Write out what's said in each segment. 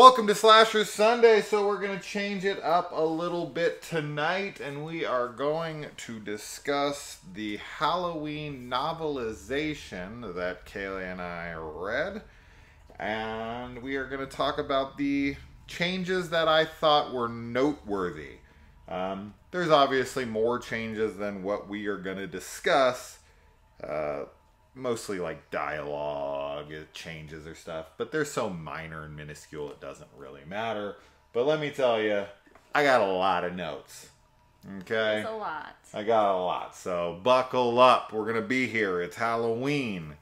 Welcome to Slasher Sunday. So we're going to change it up a little bit tonight, and we are going to discuss the Halloween novelization that Kaylee and I read. And we are going to talk about the changes that I thought were noteworthy. There's obviously more changes than what we are going to discuss. Mostly like dialogue changes or stuff, but they're so minor and minuscule it doesn't really matter. But let me tell you, I got a lot of notes. Okay? It's a lot. I got a lot. So buckle up. We're going to be here. It's Halloween.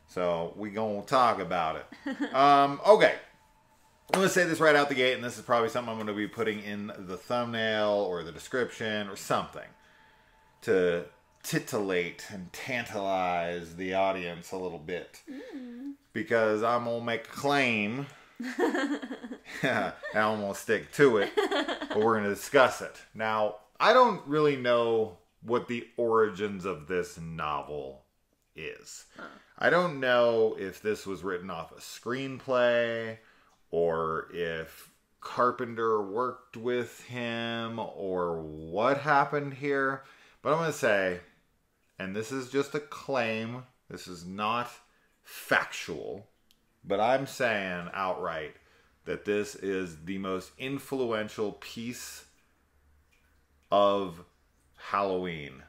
So we're going to talk about it. Okay. I'm going to say this right out the gate, and this is probably something I'm going to be putting in the thumbnail or the description or something to titillate and tantalize the audience a little bit. Because I'm going to make a claim. And I'm going to stick to it. But we're going to discuss it. Now, I don't really know what the origins of this novel is. I don't know if this was written off a screenplay, or if Carpenter worked with him, or what happened here. But I'm going to say, and this is just a claim, this is not factual, but I'm saying outright that this is the most influential piece of Halloween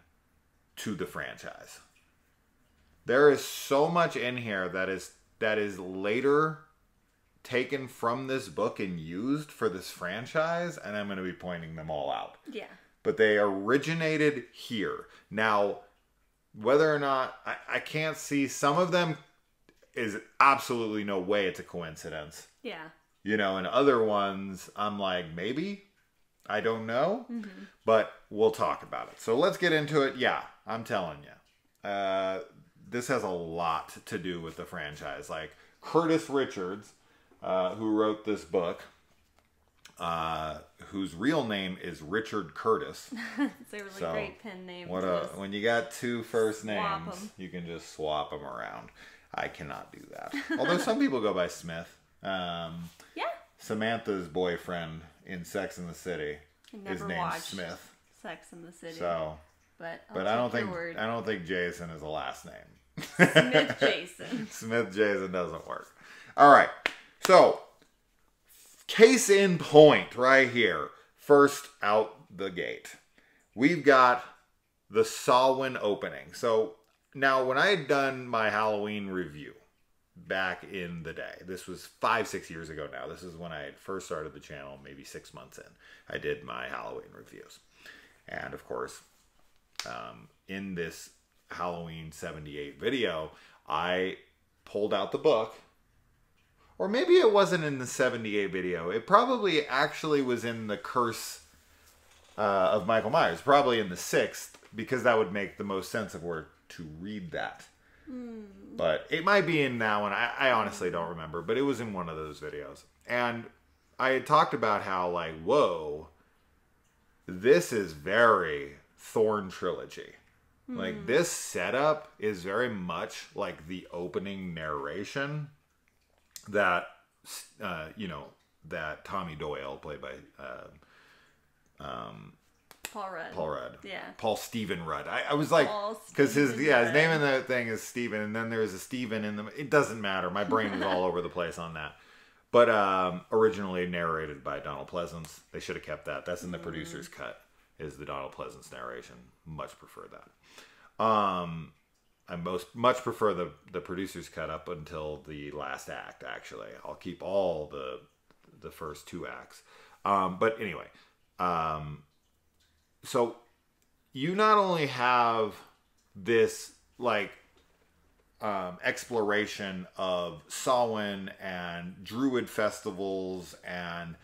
to the franchise. There is so much in here that is later taken from this book and used for this franchise, and I'm going to be pointing them all out. Yeah. But they originated here. Now, whether or not, I can't see, some of them is absolutely no way it's a coincidence. Yeah. You know, and other ones, I'm like, maybe? I don't know. But we'll talk about it. So let's get into it. Yeah, I'm telling you. This has a lot to do with the franchise. Like, Curtis Richards, who wrote this book, whose real name is Richard Curtis. It's a really great pen name. When you got two first names, you can just swap them around. I cannot do that. Although some people go by Smith. Yeah. Samantha's boyfriend in Sex and the City is named Smith. Sex and the City. So, but I don't think Jason is a last name. Smith Jason. Smith Jason doesn't work. All right. So, case in point right here. First out the gate. We've got the Samhain opening. So, now when I had done my Halloween review back in the day, this was 5-6 years ago now. This is when I had first started the channel, maybe 6 months in. I did my Halloween reviews. And of course, in this Halloween 78 video, I pulled out the book. Or maybe it wasn't in the 78 video. It probably actually was in the Curse of Michael Myers. Probably in the 6th, because that would make the most sense of where to read that. But it might be in that one. I honestly don't remember. But it was in one of those videos. And I had talked about how, like, whoa, this is very Thorne Trilogy. Like, this setup is very much like the opening narration that, that Tommy Doyle, played by Paul Rudd. Yeah. Paul Stephen Rudd. I was like, because his name in the thing is Stephen, and then there's a Stephen in the. It doesn't matter. My brain was all over the place on that. But originally narrated by Donald Pleasance. They should have kept that. That's in the producer's cut. Is the Donald Pleasance narration? Much prefer that. I much prefer the producer's cut up until the last act. Actually, I'll keep all the first 2 acts. But anyway. So, you not only have this, like, exploration of Samhain and Druid festivals and,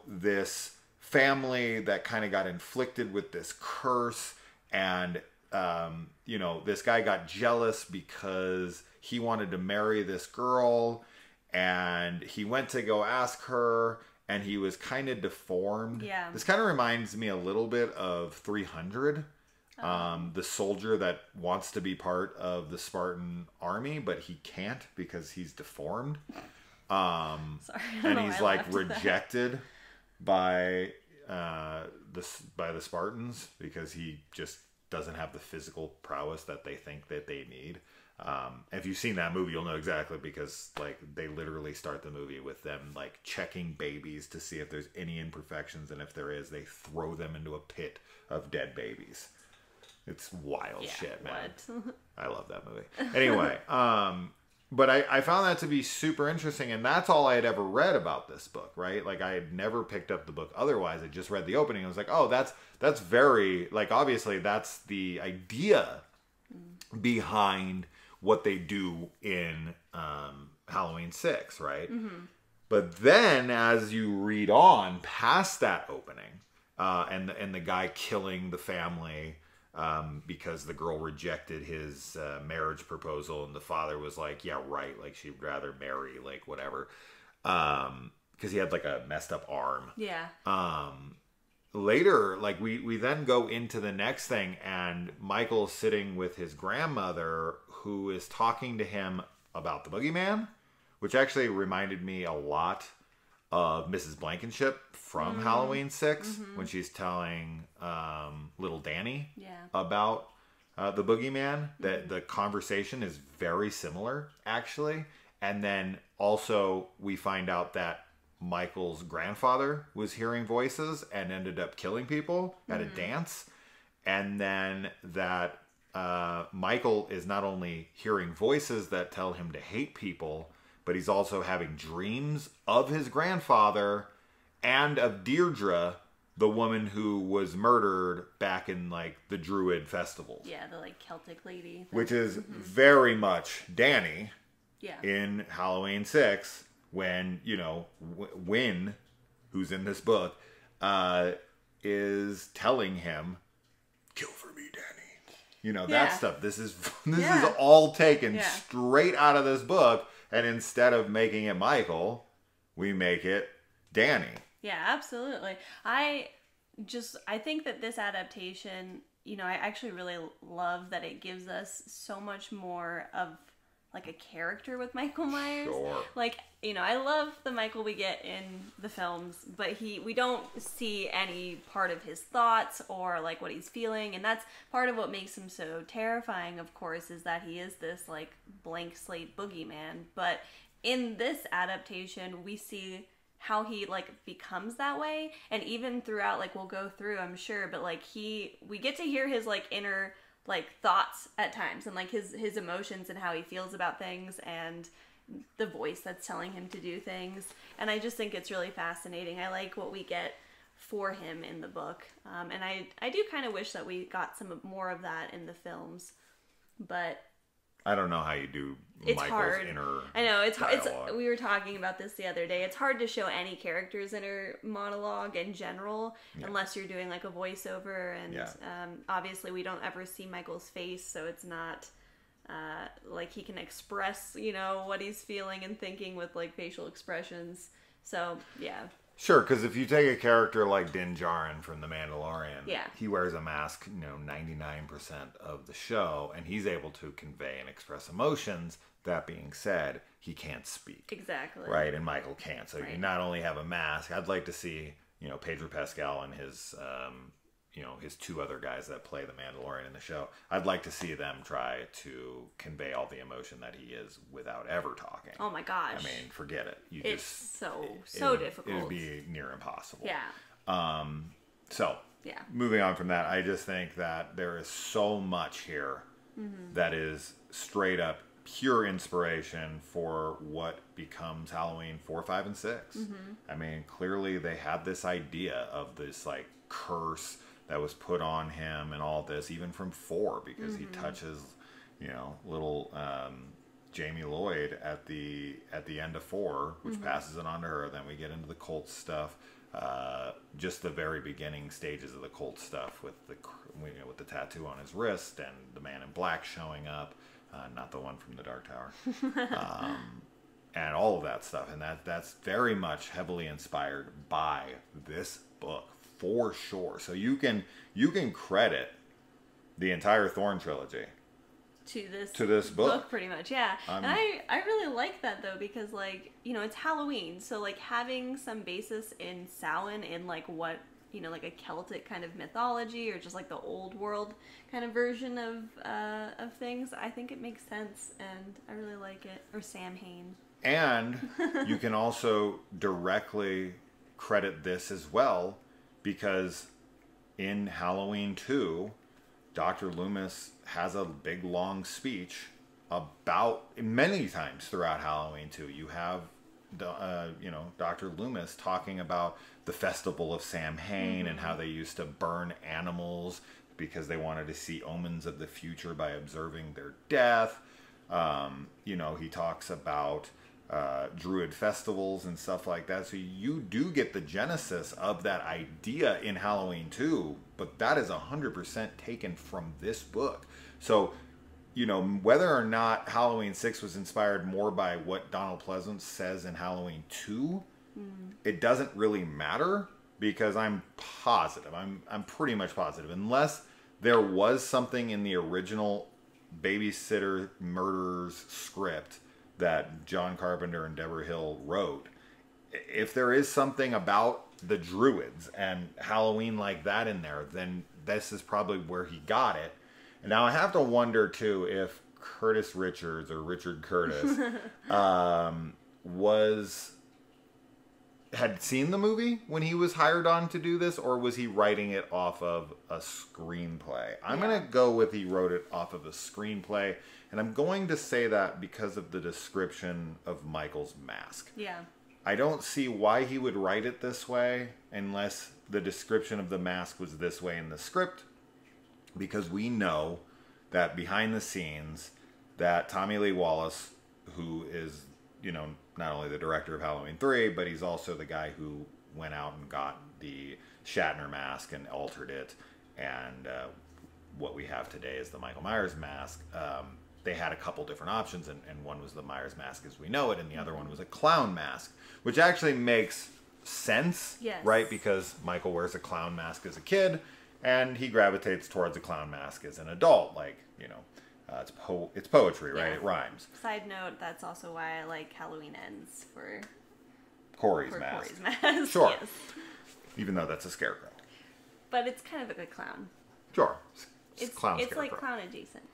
this family that kind of got inflicted with this curse, and, this guy got jealous because he wanted to marry this girl, and he went to go ask her, and he was kind of deformed. Yeah. This kind of reminds me a little bit of 300. The soldier that wants to be part of the Spartan army, but he can't because he's deformed. Sorry, and he's like rejected by the Spartans because he just doesn't have the physical prowess that they think that they need. If you've seen that movie, you'll know exactly, because like they literally start the movie with them like checking babies to see if there's any imperfections, and if there is, they throw them into a pit of dead babies. It's wild shit, man. I love that movie. Anyway, but I found that to be super interesting, and that's all I had ever read about this book, right? Like I had never picked up the book otherwise. I just read the opening. I was like, oh, that's very, like, obviously that's the idea behind what they do in Halloween 6, right? But then as you read on past that opening, and the guy killing the family because the girl rejected his marriage proposal, and the father was like, yeah, right, like she'd rather marry, like whatever, because he had like a messed up arm. Later, like we then go into the next thing, and Michael's sitting with his grandmother, who is talking to him about the boogeyman, which actually reminded me a lot of Mrs. Blankenship from Halloween 6, when she's telling little Danny about the boogeyman. That the conversation is very similar, actually. And then also we find out that Michael's grandfather was hearing voices and ended up killing people at a dance. And then that Michael is not only hearing voices that tell him to hate people, but he's also having dreams of his grandfather and of Deirdre, the woman who was murdered back in like the Druid festivals. Yeah, the like Celtic lady. Which is very much Danny in Halloween 6, when, you know, Wynn, who's in this book, is telling him, kill for me, Danny. You know, that stuff. This is all taken straight out of this book. And instead of making it Michael, we make it Danny. Yeah, absolutely. I think that this adaptation, you know, I actually really love that it gives us so much more of like a character with Michael Myers. Sure. Like, you know, I love the Michael we get in the films, but we don't see any part of his thoughts or like what he's feeling, and that's part of what makes him so terrifying, of course, is that he is this like blank slate boogeyman. But in this adaptation, we see how he like becomes that way, and even throughout, like we'll go through, I'm sure, but like we get to hear his like inner like thoughts at times, and like his emotions and how he feels about things, and the voice that's telling him to do things. And I just think it's really fascinating. I like what we get for him in the book, and I do kind of wish that we got some more of that in the films, but I don't know how you do it's Michael's hard. inner I know it's dialogue. We were talking about this the other day. It's hard to show any character's inner monologue in general, unless you're doing like a voiceover, and obviously we don't ever see Michael's face, so it's not like he can express, you know, what he's feeling and thinking with like facial expressions. So yeah. Sure, because if you take a character like Din Djarin from The Mandalorian, Yeah. he wears a mask, you know, 99% of the show, and he's able to convey and express emotions. That being said, he can't speak. Exactly. Right, and Michael can't. So Right. you not only have a mask, I'd like to see, you know, Pedro Pascal and his, you know, his two other guys that play the Mandalorian in the show. I'd like to see them try to convey all the emotion that he is without ever talking. Oh my gosh. I mean, forget it. It's so difficult. It would be near impossible. Yeah. So, Yeah. moving on from that, I just think that there is so much here that is straight up pure inspiration for what becomes Halloween 4, 5, and 6. I mean, clearly they had this idea of this like curse that was put on him and all this, even from 4, because he touches, you know, little Jamie Lloyd at the end of 4, which passes it on to her. Then we get into the cult stuff, just the very beginning stages of the cult stuff with the tattoo on his wrist and the man in black showing up, not the one from the Dark Tower, and all of that stuff. And that's very much heavily inspired by this book, for sure. So you can credit the entire Thorne trilogy to this book pretty much, yeah. And I really like that though, because like, you know, it's Halloween, so like having some basis in Samhain, in like what, you know, like a Celtic kind of mythology, or just like the old world kind of version of things, I think it makes sense, and I really like it. Or Samhain. And you can also directly credit this as well, because in Halloween 2, Dr. Loomis has a big long speech about, many times throughout Halloween 2, you have you know, Dr. Loomis talking about the festival of Samhain and how they used to burn animals because they wanted to see omens of the future by observing their death. You know, he talks about Druid festivals and stuff like that. So you do get the genesis of that idea in Halloween 2, but that is 100% taken from this book. So, you know, whether or not Halloween 6 was inspired more by what Donald Pleasance says in Halloween 2, it doesn't really matter, because I'm positive. I'm pretty much positive. Unless there was something in the original Babysitter Murderers script that John Carpenter and Deborah Hill wrote, if there is something about the Druids and Halloween like that in there, then this is probably where he got it. And now I have to wonder too if Curtis Richards, or Richard Curtis, had seen the movie when he was hired on to do this, or was he writing it off of a screenplay? I'm going to go with he wrote it off of a screenplay, and I'm going to say that because of the description of Michael's mask. Yeah. I don't see why he would write it this way unless the description of the mask was this way in the script, because we know that behind the scenes that Tommy Lee Wallace, who is, you know, not only the director of Halloween 3, but he's also the guy who went out and got the Shatner mask and altered it, and what we have today is the Michael Myers mask. They had a couple different options, and one was the Myers mask as we know it, and the other one was a clown mask, which actually makes sense, right? Because Michael wears a clown mask as a kid, and he gravitates towards a clown mask as an adult, like, you know. It's poetry, right? It rhymes. Side note, that's also why I like Halloween Ends for Corey's mask. Corey's mask. Sure. Yes. Even though that's a scarecrow. But it's kind of a good clown. Sure. It's clown it's scarecrow. like clown adjacent.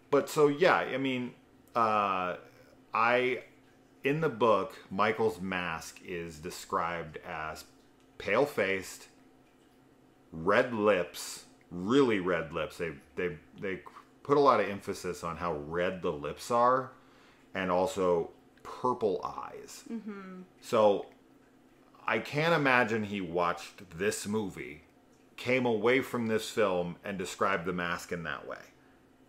But so yeah, I mean, in the book, Michael's mask is described as pale-faced, red lips, really red lips. They put a lot of emphasis on how red the lips are, and also purple eyes. So I can't imagine he watched this movie, came away from this film, and described the mask in that way.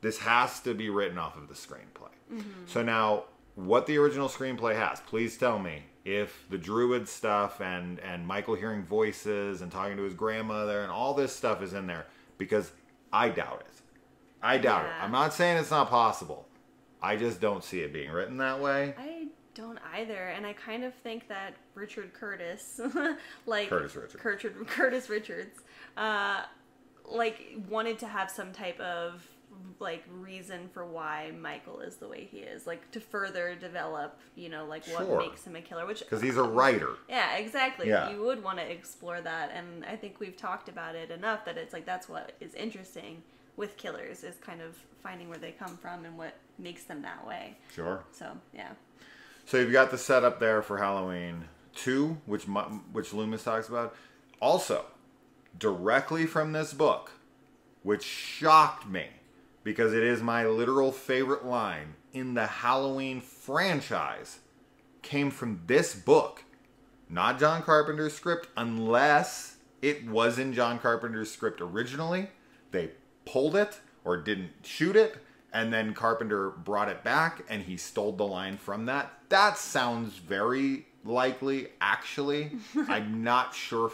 This has to be written off of the screenplay. So now, what the original screenplay has, please tell me if the Druid stuff and Michael hearing voices and talking to his grandmother and all this stuff is in there, because I doubt it. I doubt it. I'm not saying it's not possible. I just don't see it being written that way. I don't either, and I kind of think that Richard Curtis, like Curtis Richards, like wanted to have some type of like reason for why Michael is the way he is, like to further develop, you know, like what makes him a killer, which because he's a writer. Yeah, exactly. You would want to explore that, and I think we've talked about it enough that it's like that's what is interesting with killers, is kind of finding where they come from and what makes them that way. Sure. So yeah. So you've got the setup there for Halloween 2, which Loomis talks about. Also, directly from this book, which shocked me, because it is my literal favorite line in the Halloween franchise, came from this book. Not John Carpenter's script, unless it was in John Carpenter's script originally. They pulled it or didn't shoot it, and then Carpenter brought it back and he stole the line from that. That sounds very likely, actually. I'm not sure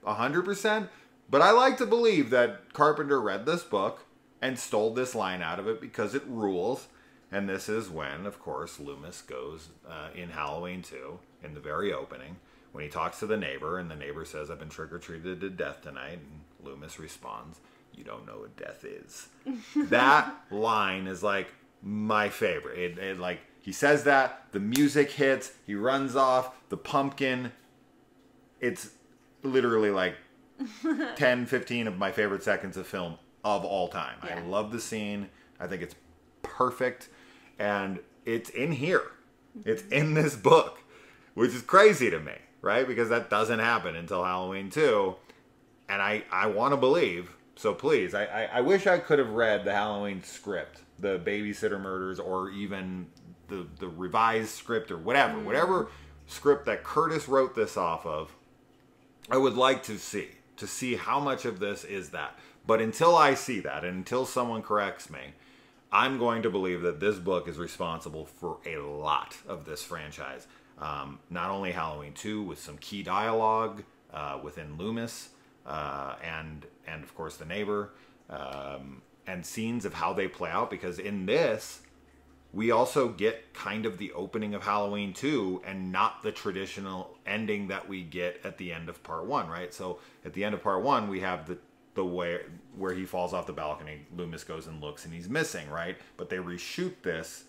100%, but I like to believe that Carpenter read this book and stole this line out of it because it rules. And this is when, of course, Loomis goes in Halloween 2, in the very opening, when he talks to the neighbor, and the neighbor says, "I've been trick-or-treated to death tonight," and Loomis responds, you don't know what death is. That line is like my favorite. It like, he says that, the music hits, he runs off, the pumpkin. It's literally like 10, 15 of my favorite seconds of film of all time. Yeah. I love the scene. I think it's perfect. And it's in here. It's in this book, which is crazy to me, right? Because that doesn't happen until Halloween 2. And I want to believe, so please, I wish I could have read the Halloween script, the Babysitter Murders, or even the revised script, or whatever script that Curtis wrote this off of. I would like to see how much of this is that. But until I see that, and until someone corrects me, I'm going to believe that this book is responsible for a lot of this franchise. Not only Halloween 2 with some key dialogue within Loomis, and of course the neighbor, and scenes of how they play out, because in this we also get kind of the opening of Halloween 2 and not the traditional ending that we get at the end of part 1, right? So at the end of part 1 we have the way where he falls off the balcony, Loomis goes and looks and he's missing, right? But they reshoot this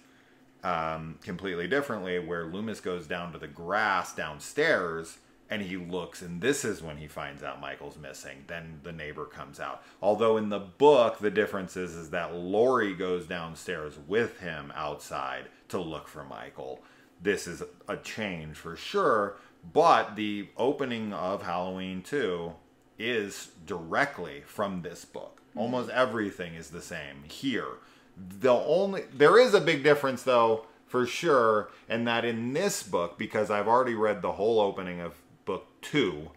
completely differently, where Loomis goes down to the grass downstairs and he looks, and this is when he finds out Michael's missing. Then the neighbor comes out. Although in the book, the difference is that Laurie goes downstairs with him outside to look for Michael. This is a change for sure, but the opening of Halloween 2 is directly from this book. Almost everything is the same here. There is a big difference though, for sure, and that in this book, because I've already read the whole opening of book 2,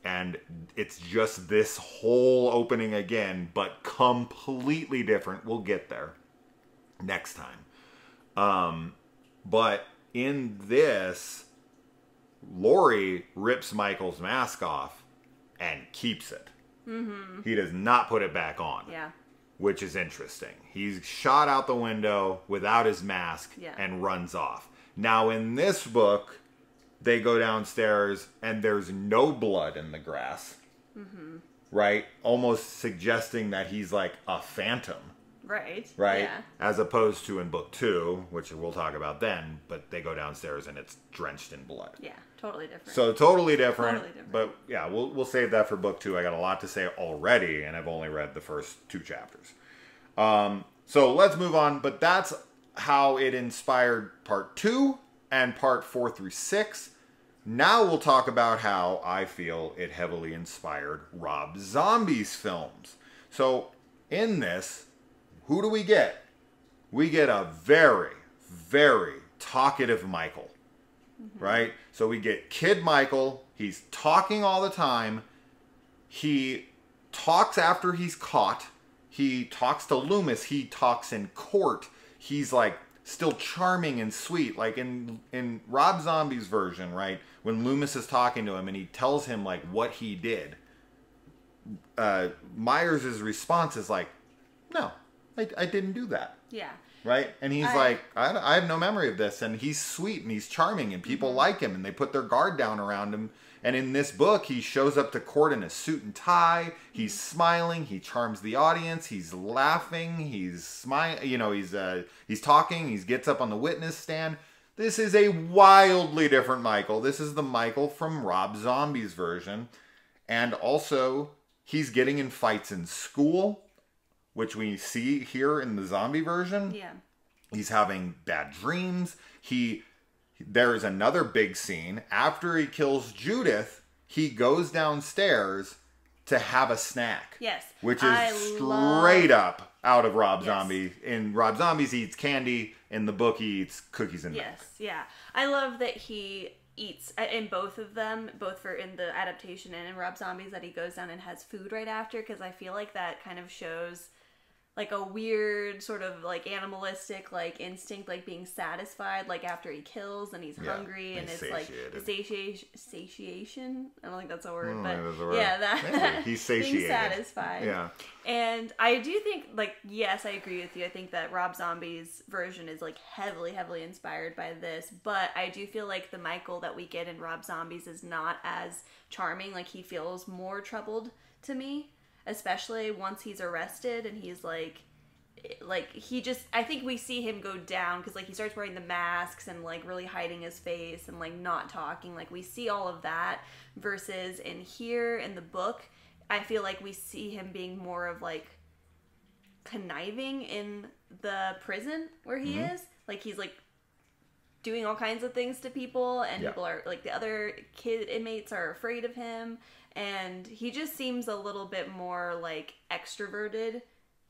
and it's just this whole opening again, but completely different. We'll get there next time. But in this, Laurie rips Michael's mask off and keeps it. Mm-hmm. He does not put it back on. Yeah. Which is interesting. He's shot out the window without his mask and runs off. Now in this book, they go downstairs and there's no blood in the grass. Mm-hmm. Right? Almost suggesting that he's like a phantom. Right. Right? Yeah. As opposed to in book 2, which we'll talk about then, but they go downstairs and it's drenched in blood. Yeah, totally different. So totally different. Totally different. But yeah, we'll save that for book 2. I got a lot to say already, and I've only read the first 2 chapters. So let's move on. But that's how it inspired part 2 and part 4 through 6. Now we'll talk about how I feel it heavily inspired Rob Zombie's films. So in this, who do we get? We get a very, very talkative Michael, right? So we get Kid Michael. He's talking all the time. He talks after he's caught. He talks to Loomis. He talks in court. He's like still charming and sweet. Like in Rob Zombie's version, right? When Loomis is talking to him and he tells him like what he did, Myers' response is like, no, I didn't do that. Yeah. Right? And he's like, I have no memory of this. And he's sweet and he's charming and people like him and they put their guard down around him. And in this book, he shows up to court in a suit and tie. He's smiling. He charms the audience. He's laughing. He's smiling. You know, he's talking. He gets up on the witness stand. This is a wildly different Michael. This is the Michael from Rob Zombie's version. And also, he's getting in fights in school, which we see here in the zombie version. Yeah. He's having bad dreams. There is another big scene. After he kills Judith, he goes downstairs to have a snack. Yes. Which is straight up out of Rob Zombie. In Rob Zombie's, he eats candy. In the book, he eats cookies and milk. Yes, yeah. I love that he eats in both of them, both for in the adaptation and in Rob Zombie's, that he goes down and has food right after, because I feel like that kind of shows like a weird sort of like animalistic like instinct, like being satisfied like after he kills and he's hungry and it's satiated. Like satiation. I don't think that's a word, but yeah, that he's satiated. Being satisfied. Yeah. And I do think like, yes, I agree with you. I think that Rob Zombie's version is like heavily inspired by this, but I do feel like the Michael that we get in Rob Zombie's is not as charming. Like he feels more troubled to me. especially once he's arrested and he's like he just, I think we see him go down because like he starts wearing the masks and like really hiding his face and like not talking. Like we see all of that versus in here in the book, I feel like we see him being more of like conniving in the prison where he is. Like he's like doing all kinds of things to people, and people are like, the other kid inmates are afraid of him, and he just seems a little bit more like extroverted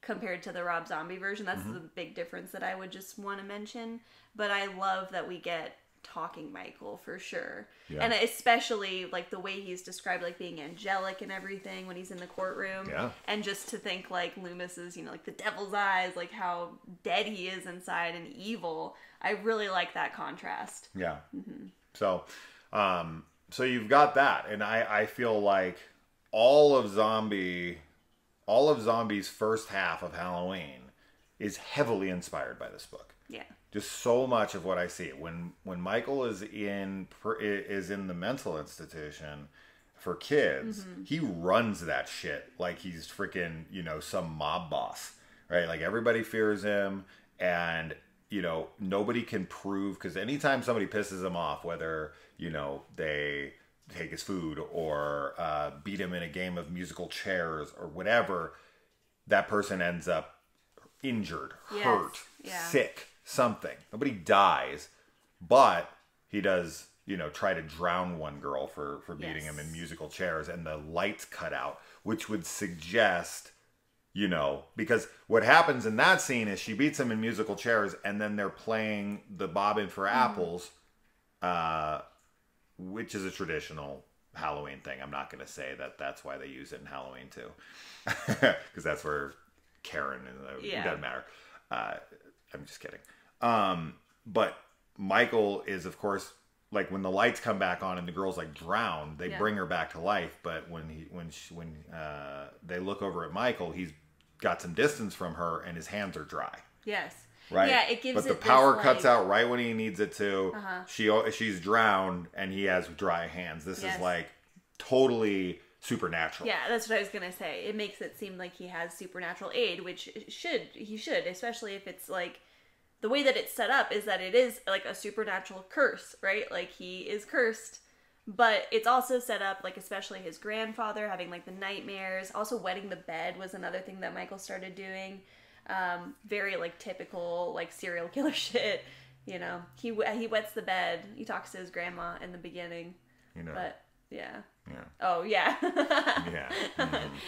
compared to the Rob Zombie version. That's the big difference that I would just want to mention. But I love that we get talking Michael for sure. Yeah. And especially like the way he's described, like being angelic and everything when he's in the courtroom. Yeah. And just to think like Loomis is, you know, like the devil's eyes, like how dead he is inside and evil. I really like that contrast. Yeah. So you've got that. And I feel like all of Zombie's first half of Halloween is heavily inspired by this book. Yeah. Just so much of what I see. When Michael is in the mental institution for kids, he runs that shit like he's freaking, you know, some mob boss, right? Like everybody fears him, and you know, nobody can prove, because anytime somebody pisses him off, whether, you know, they take his food or beat him in a game of musical chairs or whatever, that person ends up injured, hurt, sick, something. Nobody dies, but he does, you know, try to drown one girl for beating him in musical chairs, and the lights cut out, which would suggest, you know, because what happens in that scene is she beats him in musical chairs, and then they're playing the Bobbin for Apples, which is a traditional Halloween thing. I'm not going to say that that's why they use it in Halloween too, because that's where Karen and it doesn't matter. I'm just kidding. But Michael is, of course, like when the lights come back on and the girl's like drowned, they bring her back to life. But when they look over at Michael, he's got some distance from her and his hands are dry. Yes. Right. Yeah, it gives. But the power cuts out right when he needs it to. She's drowned and he has dry hands. This is like totally supernatural. Yeah, that's what I was gonna say. It makes it seem like he has supernatural aid, which he should, especially if it's like the way that it's set up is that it is like a supernatural curse, right? Like he is cursed, but it's also set up like, especially his grandfather having like the nightmares. Also, wetting the bed was another thing that Michael started doing. Very like typical like serial killer shit. You know, he wets the bed. He talks to his grandma in the beginning. You know, but yeah. Yeah. Oh yeah. Yeah.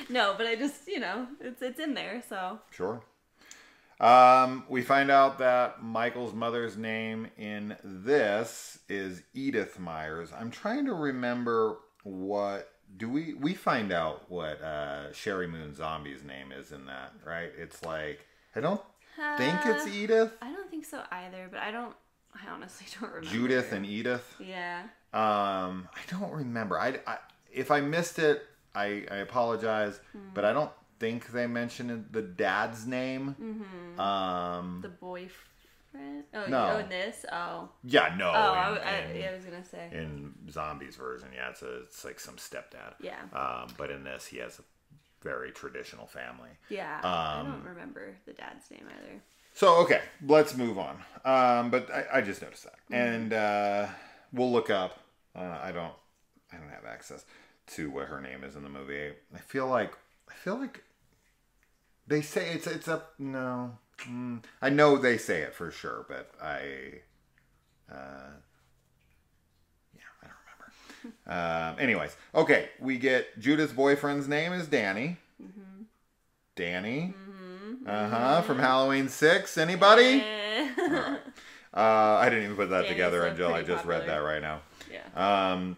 No, but I just, you know, it's in there, so. Sure. We find out that Michael's mother's name in this is Edith Myers. I'm trying to remember we find out what Sherry Moon Zombie's name is in that, right? It's like, I don't think it's Edith. I don't think so either, but I honestly don't remember. Judith and Edith? Yeah. I don't remember. If I missed it, I apologize, but I don't think they mentioned the dad's name. The boyfriend? Oh, no. In this? Oh. Yeah, no. Oh, I was going to say. In Zombie's version, yeah, it's like some stepdad. Yeah. But in this, he has a very traditional family. Yeah. I don't remember the dad's name either. So, okay, let's move on. But I just noticed that. And we'll look up. I don't have access to what her name is in the movie. I feel like they say it's a no. I know they say it for sure, but I don't remember. Anyways, okay, we get Judith's boyfriend's name is Danny. Danny. From Halloween 6. Anybody? I didn't even put that together until I just read that right now. Yeah.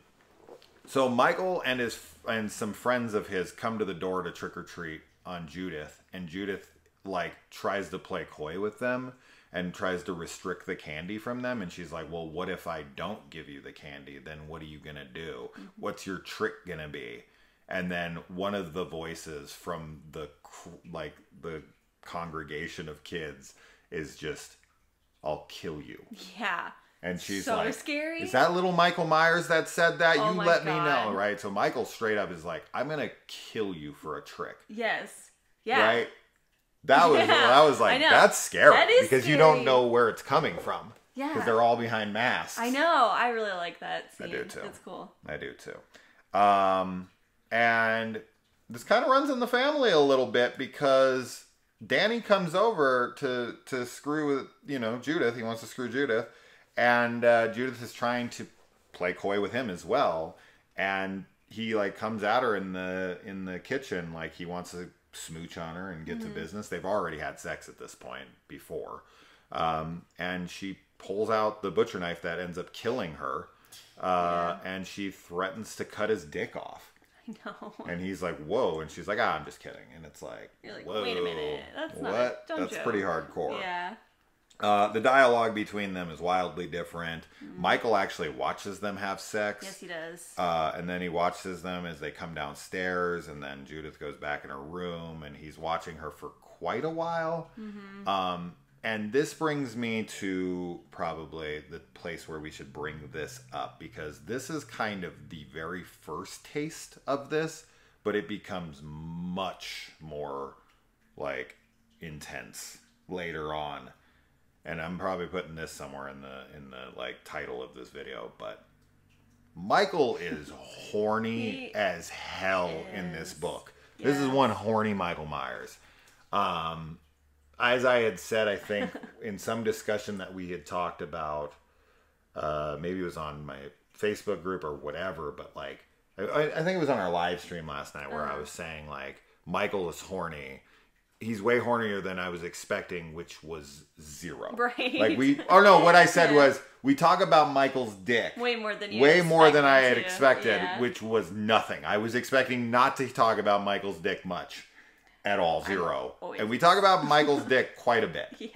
So Michael and some friends of his come to the door to trick or treat on Judith, and Judith like tries to play coy with them and tries to restrict the candy from them, and she's like, well, what if I don't give you the candy? Then what are you gonna do? What's your trick gonna be? And then one of the voices from the congregation of kids is just, I'll kill you. Yeah. And she's so like, scary. is that little Michael Myers that said that? Oh you my let God. me know, right? So Michael straight up is like, I'm going to kill you for a trick. Yes. Yeah. Right? That was like, that's scary. That is because scary. you don't know where it's coming from. Yeah. Because they're all behind masks. I know. I really like that scene. I do too. It's cool. I do too. And this kind of runs in the family a little bit because Danny comes over to screw with, Judith. He wants to screw Judith. And Judith is trying to play coy with him as well. And he like comes at her in the kitchen like he wants to smooch on her and get to business. They've already had sex at this point before. And she pulls out the butcher knife that ends up killing her. And she threatens to cut his dick off. I know. And he's like, whoa. And she's like, I'm just kidding. And it's like, you're like, whoa. wait a minute. That's not what? Don't That's joke. pretty hardcore. Yeah. The dialogue between them is wildly different. Michael actually watches them have sex. Yes, he does. And then he watches them as they come downstairs, and then Judith goes back in her room, and he's watching her for quite a while. And this brings me to probably the place where we should bring this up, because this is kind of the very first taste of this, but it becomes much more like intense later on. And I'm probably putting this somewhere in the like title of this video, but Michael is horny as hell in this book. Yeah. This is one horny Michael Myers. As I had said, I think in some discussion that we had talked about, maybe it was on my Facebook group or whatever, but like, I think it was on our live stream last night where I was saying like, Michael is horny. He's way hornier than I was expecting, which was 0. Right. Like what I said was, we talk about Michael's dick. Way more than I had expected, which was nothing. I was expecting not to talk about Michael's dick much at all, 0. And we talk about Michael's dick quite a bit. Yeah.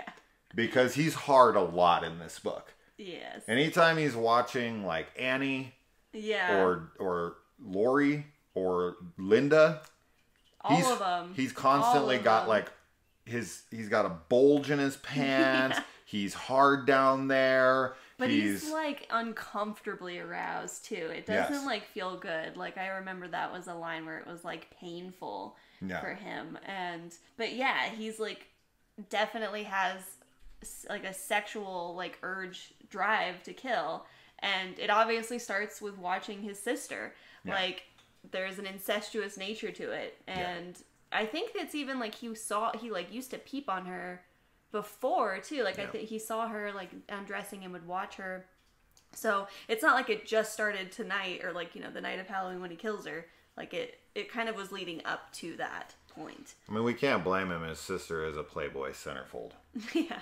Because he's hard a lot in this book. Yes. Anytime he's watching like Annie. Yeah. Or Lori or Linda. All of them. He's constantly got like he's got a bulge in his pants. Yeah. He's hard down there. But he's like uncomfortably aroused too. It doesn't like feel good. Like I remember that was a line where it was like painful for him. But yeah, he's like definitely has like a sexual like urge drive to kill. And it obviously starts with watching his sister. Yeah. Like there's an incestuous nature to it, and I think it's even like he like used to peep on her before too. Like I think he saw her like undressing and would watch her. So it's not like it just started tonight or like the night of Halloween when he kills her. Like it kind of was leading up to that point. I mean, we can't blame him. His sister is a Playboy centerfold. Yeah.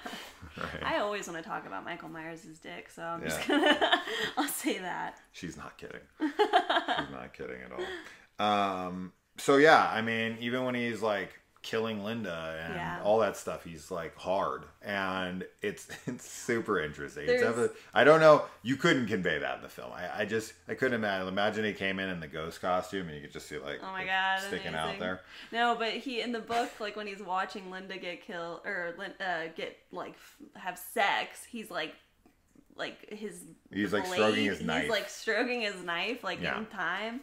Right. I always want to talk about Michael Myers' dick, so I'm just gonna I'll say that. She's not kidding. She's not kidding at all. So yeah, I mean, even when he's like killing Linda and all that stuff, he's like hard, and it's super interesting. I don't know, you couldn't convey that in the film. I couldn't imagine he came in the ghost costume and you could just see like, oh my God, sticking amazing. out there. No, but he in the book, like when he's watching Linda get killed or get like have sex, he's like he's like stroking his knife. He's like stroking his knife like in time.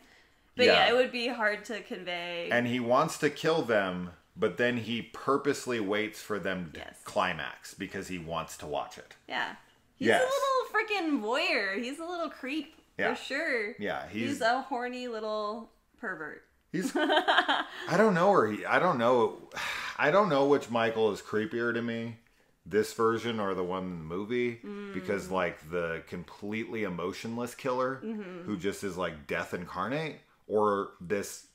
But yeah, it would be hard to convey. And he wants to kill them, but then he purposely waits for them to climax because he wants to watch it. Yeah. He's a little freaking voyeur. He's a little creep for sure. Yeah, he's a horny little pervert. I don't know which Michael is creepier to me, this version or the one in the movie, because like the completely emotionless killer who just is like death incarnate, or this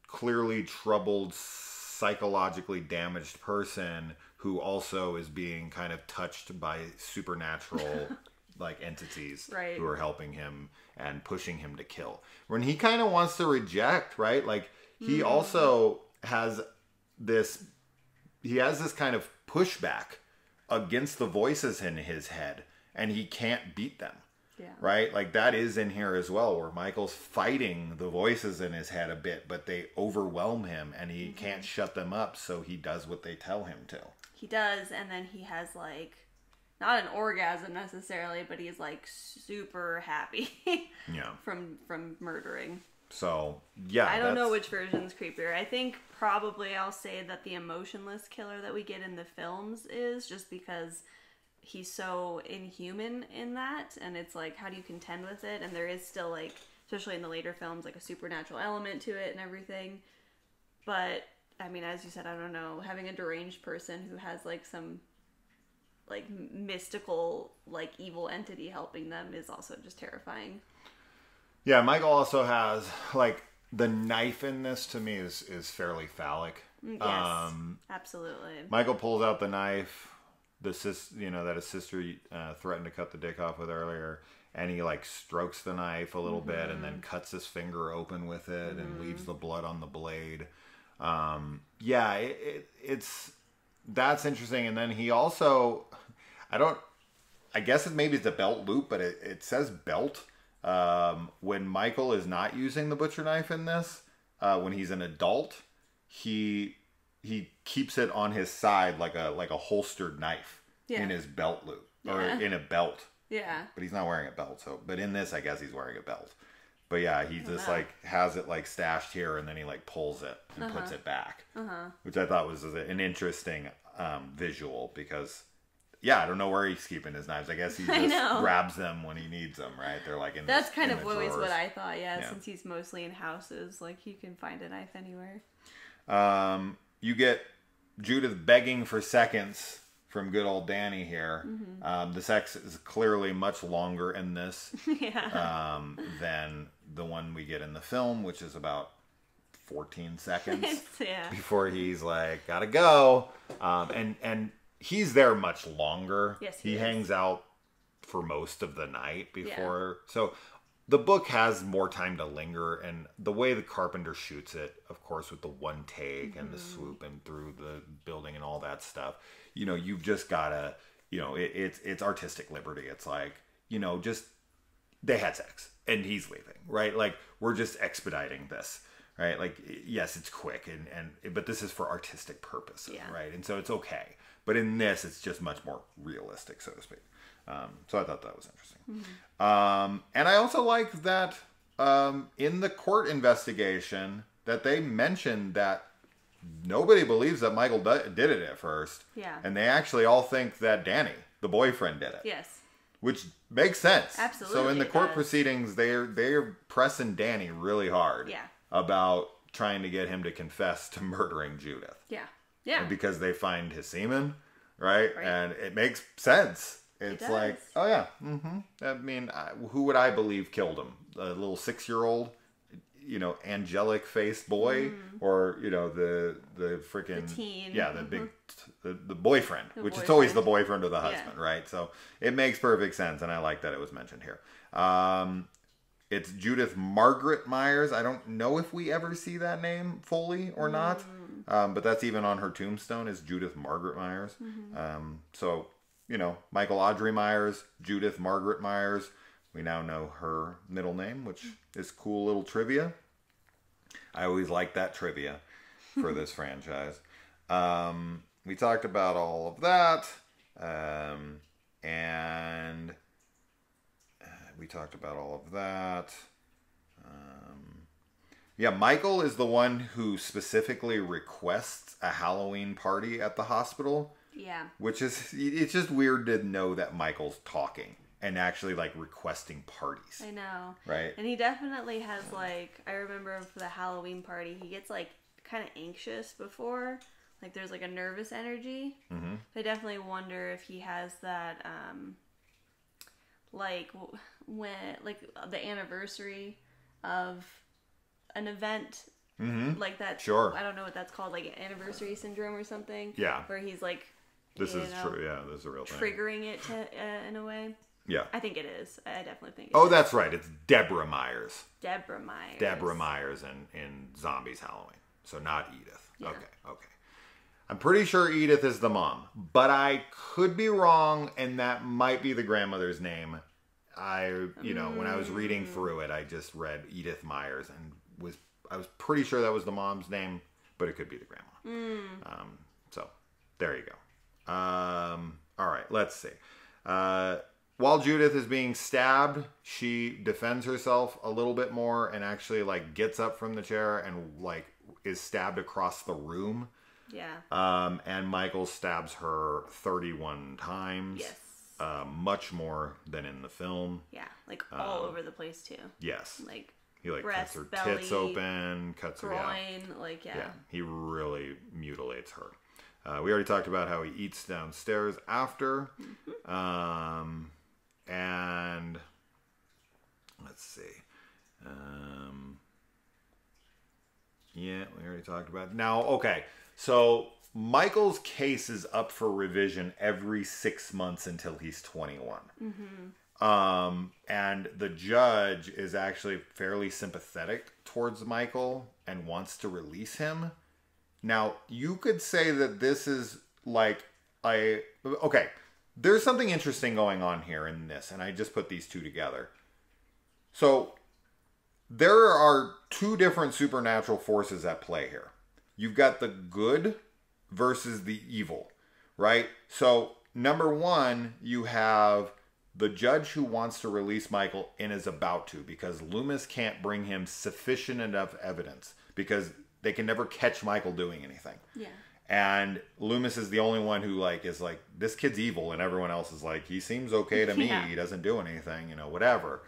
clearly troubled, psychologically damaged person who also is being kind of touched by supernatural like entities who are helping him and pushing him to kill. When he kind of wants to reject, right? Like he also has this kind of pushback against the voices in his head, and he can't beat them. Yeah. Right? Like that is in here as well, where Michael's fighting the voices in his head a bit, but they overwhelm him and he can't shut them up, so he does what they tell him to. He does, and then he has like not an orgasm necessarily, but he's like super happy Yeah. from murdering. So, yeah. I don't know which version's creepier. I think probably I'll say that the emotionless killer that we get in the films is, just because he's so inhuman in that, and it's like, how do you contend with it? And there is still, like, especially in the later films, like a supernatural element to it and everything. But, I mean, as you said, I don't know, having a deranged person who has, like, some, like, mystical, like, evil entity helping them is also just terrifying. Yeah, Michael also has, like, the knife in this, to me, is fairly phallic. Yes, absolutely. Michael pulls out the knife, that his sister threatened to cut the dick off with earlier, and he, like, strokes the knife a little bit and then cuts his finger open with it and leaves the blood on the blade. Yeah, that's interesting. And then he also, I guess maybe it's a belt loop, but it says belt. When Michael is not using the butcher knife in this, when he's an adult, he keeps it on his side like a holstered knife in his belt loop or in a belt. Yeah. But he's not wearing a belt. But in this, I guess he's wearing a belt. But yeah, he just like has it like stashed here, and then he like pulls it and puts it back, which I thought was an interesting visual, because yeah, I don't know where he's keeping his knives. I guess he just grabs them when he needs them, right? They're like in That's kind in of the always drawers. what I thought, yeah, since he's mostly in houses, like, you can find a knife anywhere. You get Judith begging for seconds from good old Danny here. The sex is clearly much longer in this than the one we get in the film, which is about 14 seconds before he's like, gotta go. And he's there much longer. Yes, he hangs out for most of the night before. So the book has more time to linger, and the way the Carpenter shoots it, of course, with the one take and the swoop and through the building and all that stuff, you know, you've just gotta, you know, it's artistic liberty. It's like, you know, just, they had sex and he's leaving, right? Like, we're just expediting this. Right, like, yes, it's quick, but this is for artistic purposes, right? And so it's okay. But in this, it's just much more realistic, so to speak. So I thought that was interesting. And I also like that in the court investigation that they mentioned that nobody believes that Michael did it at first. Yeah. And they actually all think that Danny, the boyfriend, did it. Yes. Which makes sense. Absolutely. So in the court proceedings, they're pressing Danny really hard. Yeah. About trying to get him to confess to murdering Judith. Yeah. Yeah. And because they find his semen, right? And it makes sense. It's like, oh yeah, I mean, who would I believe killed him? A little 6-year-old, you know, angelic faced boy, or you know, the freaking teen. Yeah, the big the boyfriend, which is always the boyfriend of the husband, right? So it makes perfect sense, and I like that it was mentioned here. It's Judith Margaret Myers. I don't know if we ever see that name fully or not, but that's even on her tombstone, is Judith Margaret Myers. So, you know, Michael Audrey Myers, Judith Margaret Myers. We now know her middle name, which is cool little trivia. I always like that trivia for this franchise. We talked about all of that, and... we talked about all of that. Yeah, Michael is the one who specifically requests a Halloween party at the hospital. Yeah. Which is, it's just weird to know that Michael's talking and actually, like, requesting parties. I know. Right? And he definitely has, like, I remember for the Halloween party, he gets, like, kind of anxious before. Like, there's, like, a nervous energy. I definitely wonder if he has that, like, when, like, the anniversary of an event, like that. Sure. I don't know what that's called, like anniversary syndrome or something. Yeah. Where he's like, this is true. Yeah, this is a real thing. Triggering it to, in a way. Yeah. I think it is. I definitely think it is. Oh, that's right. It's Deborah Myers. Deborah Myers. Deborah Myers in Zombies Halloween. So not Edith. Yeah. Okay. I'm pretty sure Edith is the mom, but I could be wrong, and that might be the grandmother's name. You know, when I was reading through it, I just read Edith Myers and I was pretty sure that was the mom's name, but it could be the grandma. So there you go. All right, let's see. While Judith is being stabbed, she defends herself a little bit more and actually like gets up from the chair and like is stabbed across the room. Yeah. And Michael stabs her 31 times. Yes. Much more than in the film. Yeah, like all over the place too. Yes. Like he like breast, cuts her belly, tits open, cuts her groin, like Yeah, he really mutilates her. We already talked about how he eats downstairs after. Mm-hmm. And let's see. Yeah, we already talked about it. Now, okay. So Michael's case is up for revision every 6 months until he's 21. Mm-hmm. And the judge is actually fairly sympathetic towards Michael and wants to release him. Now, you could say that this is like okay, there's something interesting going on here in this, and I just put these two together. So, there are two different supernatural forces at play here. You've got the good versus the evil, right? So, number one, you have the judge who wants to release Michael and is about to, because Loomis can't bring him sufficient enough evidence, because they can never catch Michael doing anything. Yeah. And Loomis is the only one who like is like, this kid's evil, and everyone else is like, he seems okay to me. Yeah. He doesn't do anything, whatever.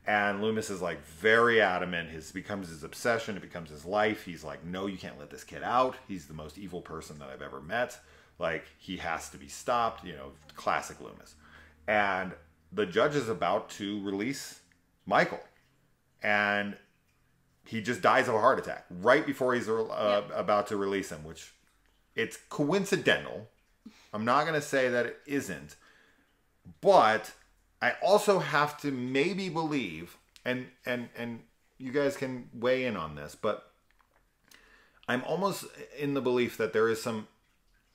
And Loomis is like very adamant. It becomes his obsession. It becomes his life. He's like, no, you can't let this kid out. He's the most evil person that I've ever met. Like, he has to be stopped. Classic Loomis. And the judge is about to release Michael, and he just dies of a heart attack right before he's about to release him, which it's coincidental. I'm not going to say that it isn't, but I also have to maybe believe, and you guys can weigh in on this, but I'm almost in the belief that there is some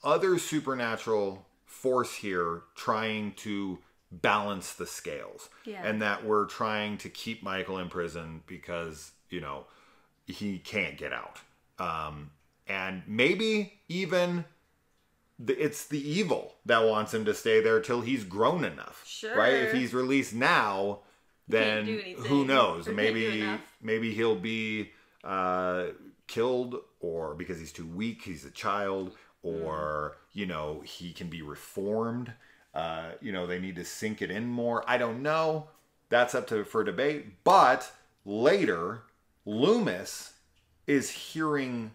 other supernatural force here trying to balance the scales. Yeah. And that we're trying to keep Michael in prison because, he can't get out. And maybe even it's the evil that wants him to stay there till he's grown enough. Sure. Right? If he's released now, then who knows? Maybe he'll be killed, or because he's too weak, he's a child, or, he can be reformed. They need to sink it in more. I don't know. That's up for debate. But later, Loomis is hearing,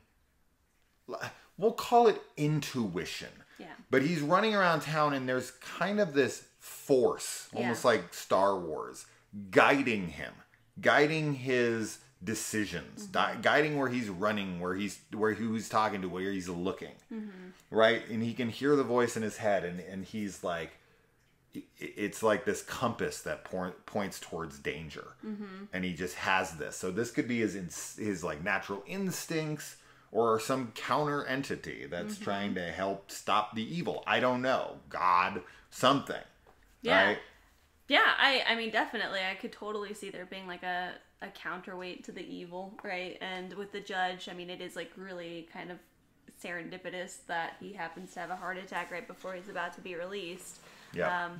we'll call it intuition. Yeah. But he's running around town, and there's kind of this force, almost like Star Wars, guiding him, guiding his decisions, guiding where he's running, where he's talking to, where he's looking, right? And he can hear the voice in his head, and he's like, it's like this compass that points towards danger, and he just has this. So this could be his like natural instincts, or some counter entity that's trying to help stop the evil. I don't know, God, something. Yeah. Right? Yeah, I mean, definitely. I could totally see there being like a counterweight to the evil, right? And with the judge, I mean, it is like really kind of serendipitous that he happens to have a heart attack right before he's about to be released. Yeah.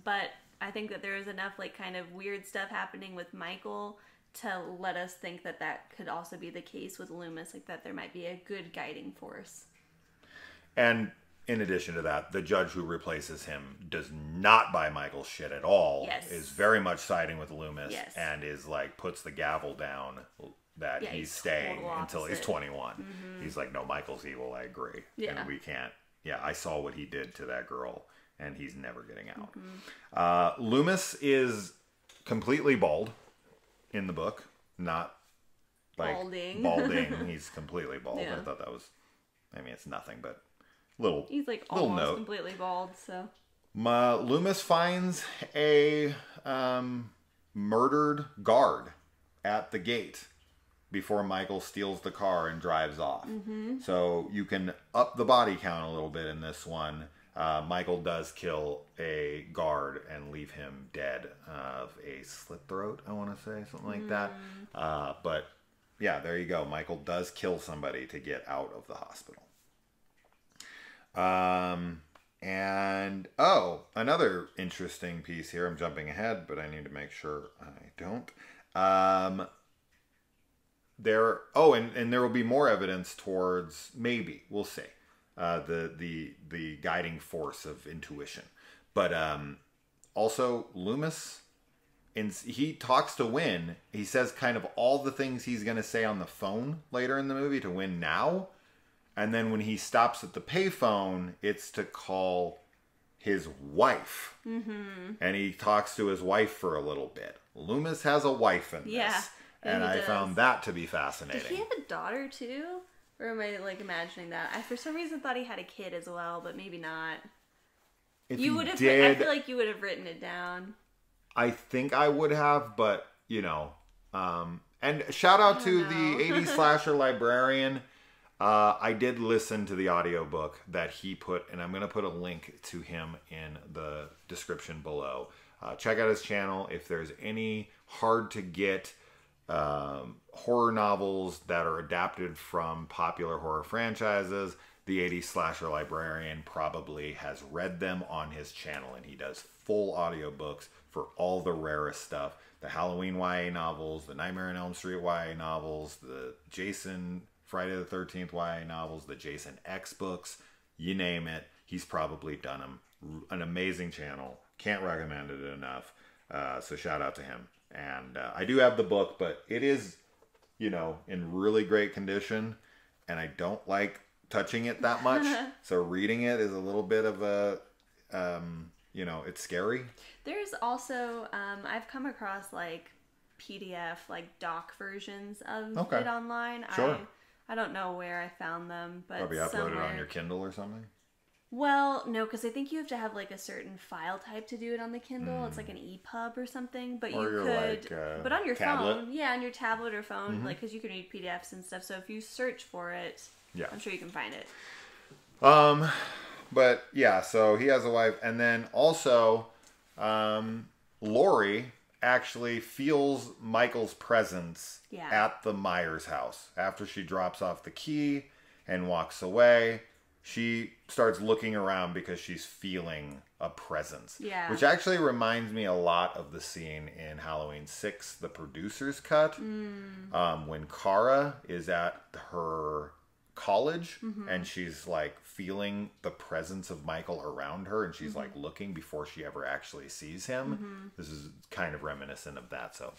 But I think that there is enough like kind of weird stuff happening with Michael to let us think that could also be the case with Loomis, like that there might be a good guiding force. And in addition to that, the judge who replaces him does not buy Michael's shit at all. Yes. Is very much siding with Loomis. Yes. And is like, puts the gavel down that he's staying until he's 21. He's like, no, Michael's evil. I agree. Yeah. And we can't. Yeah, I saw what he did to that girl, and he's never getting out. Loomis is completely bald in the book, not like balding. He's completely bald. Yeah. I thought that was, it's nothing, but little. He's like little almost note. completely bald, so. Loomis finds a murdered guard at the gate before Michael steals the car and drives off. So you can up the body count a little bit in this one. Michael does kill a guard and leave him dead of a slit throat, I want to say, something like that. But yeah, there you go. Michael does kill somebody to get out of the hospital. And, oh, another interesting piece here. I'm jumping ahead, but I need to make sure I don't. And there will be more evidence towards, maybe, we'll see, the guiding force of intuition. But also, Loomis, he talks to Wynn. He says kind of all the things he's going to say on the phone later in the movie to Wynn now. And then when he stops at the payphone, it's to call his wife. Mm-hmm. And he talks to his wife for a little bit. Loomis has a wife in this. And I found that to be fascinating. Did he have a daughter too? Or am I like imagining that? I for some reason thought he had a kid as well, but maybe not. I feel like you would have written it down. I think I would have, but you know. And shout out to the 80s slasher librarian. I did listen to the audiobook that he put, and I'm going to put a link to him in the description below. Check out his channel. If there's any hard to get horror novels that are adapted from popular horror franchises, the 80s slasher librarian probably has read them on his channel, and he does full audiobooks for all the rarest stuff. The Halloween YA novels, the Nightmare on Elm Street YA novels, the Jason Friday the 13th YA novels, the Jason X books, you name it, he's probably done them. An amazing channel. Can't recommend it enough. So shout out to him. And I do have the book, but it is, you know, in really great condition. And I don't like touching it that much. So reading it is a little bit of a, you know, it's scary. There's also, I've come across like PDF, like doc versions of it online. Sure. I don't know where I found them, but probably uploaded on your Kindle or something. Well, no, because I think you have to have like a certain file type to do it on the Kindle. It's like an EPUB or something, but or you could, like, but on your tablet. phone, on your tablet or phone, like because you can read PDFs and stuff. So if you search for it, I'm sure you can find it. But yeah, so he has a wife, and then also, Laurie actually feels Michael's presence at the Myers house. After she drops off the key and walks away, she starts looking around because she's feeling a presence. Yeah. Which actually reminds me a lot of the scene in Halloween 6, the producer's cut, when Kara is at her college and she's like feeling the presence of Michael around her, and she's like looking before she ever actually sees him. This is kind of reminiscent of that. So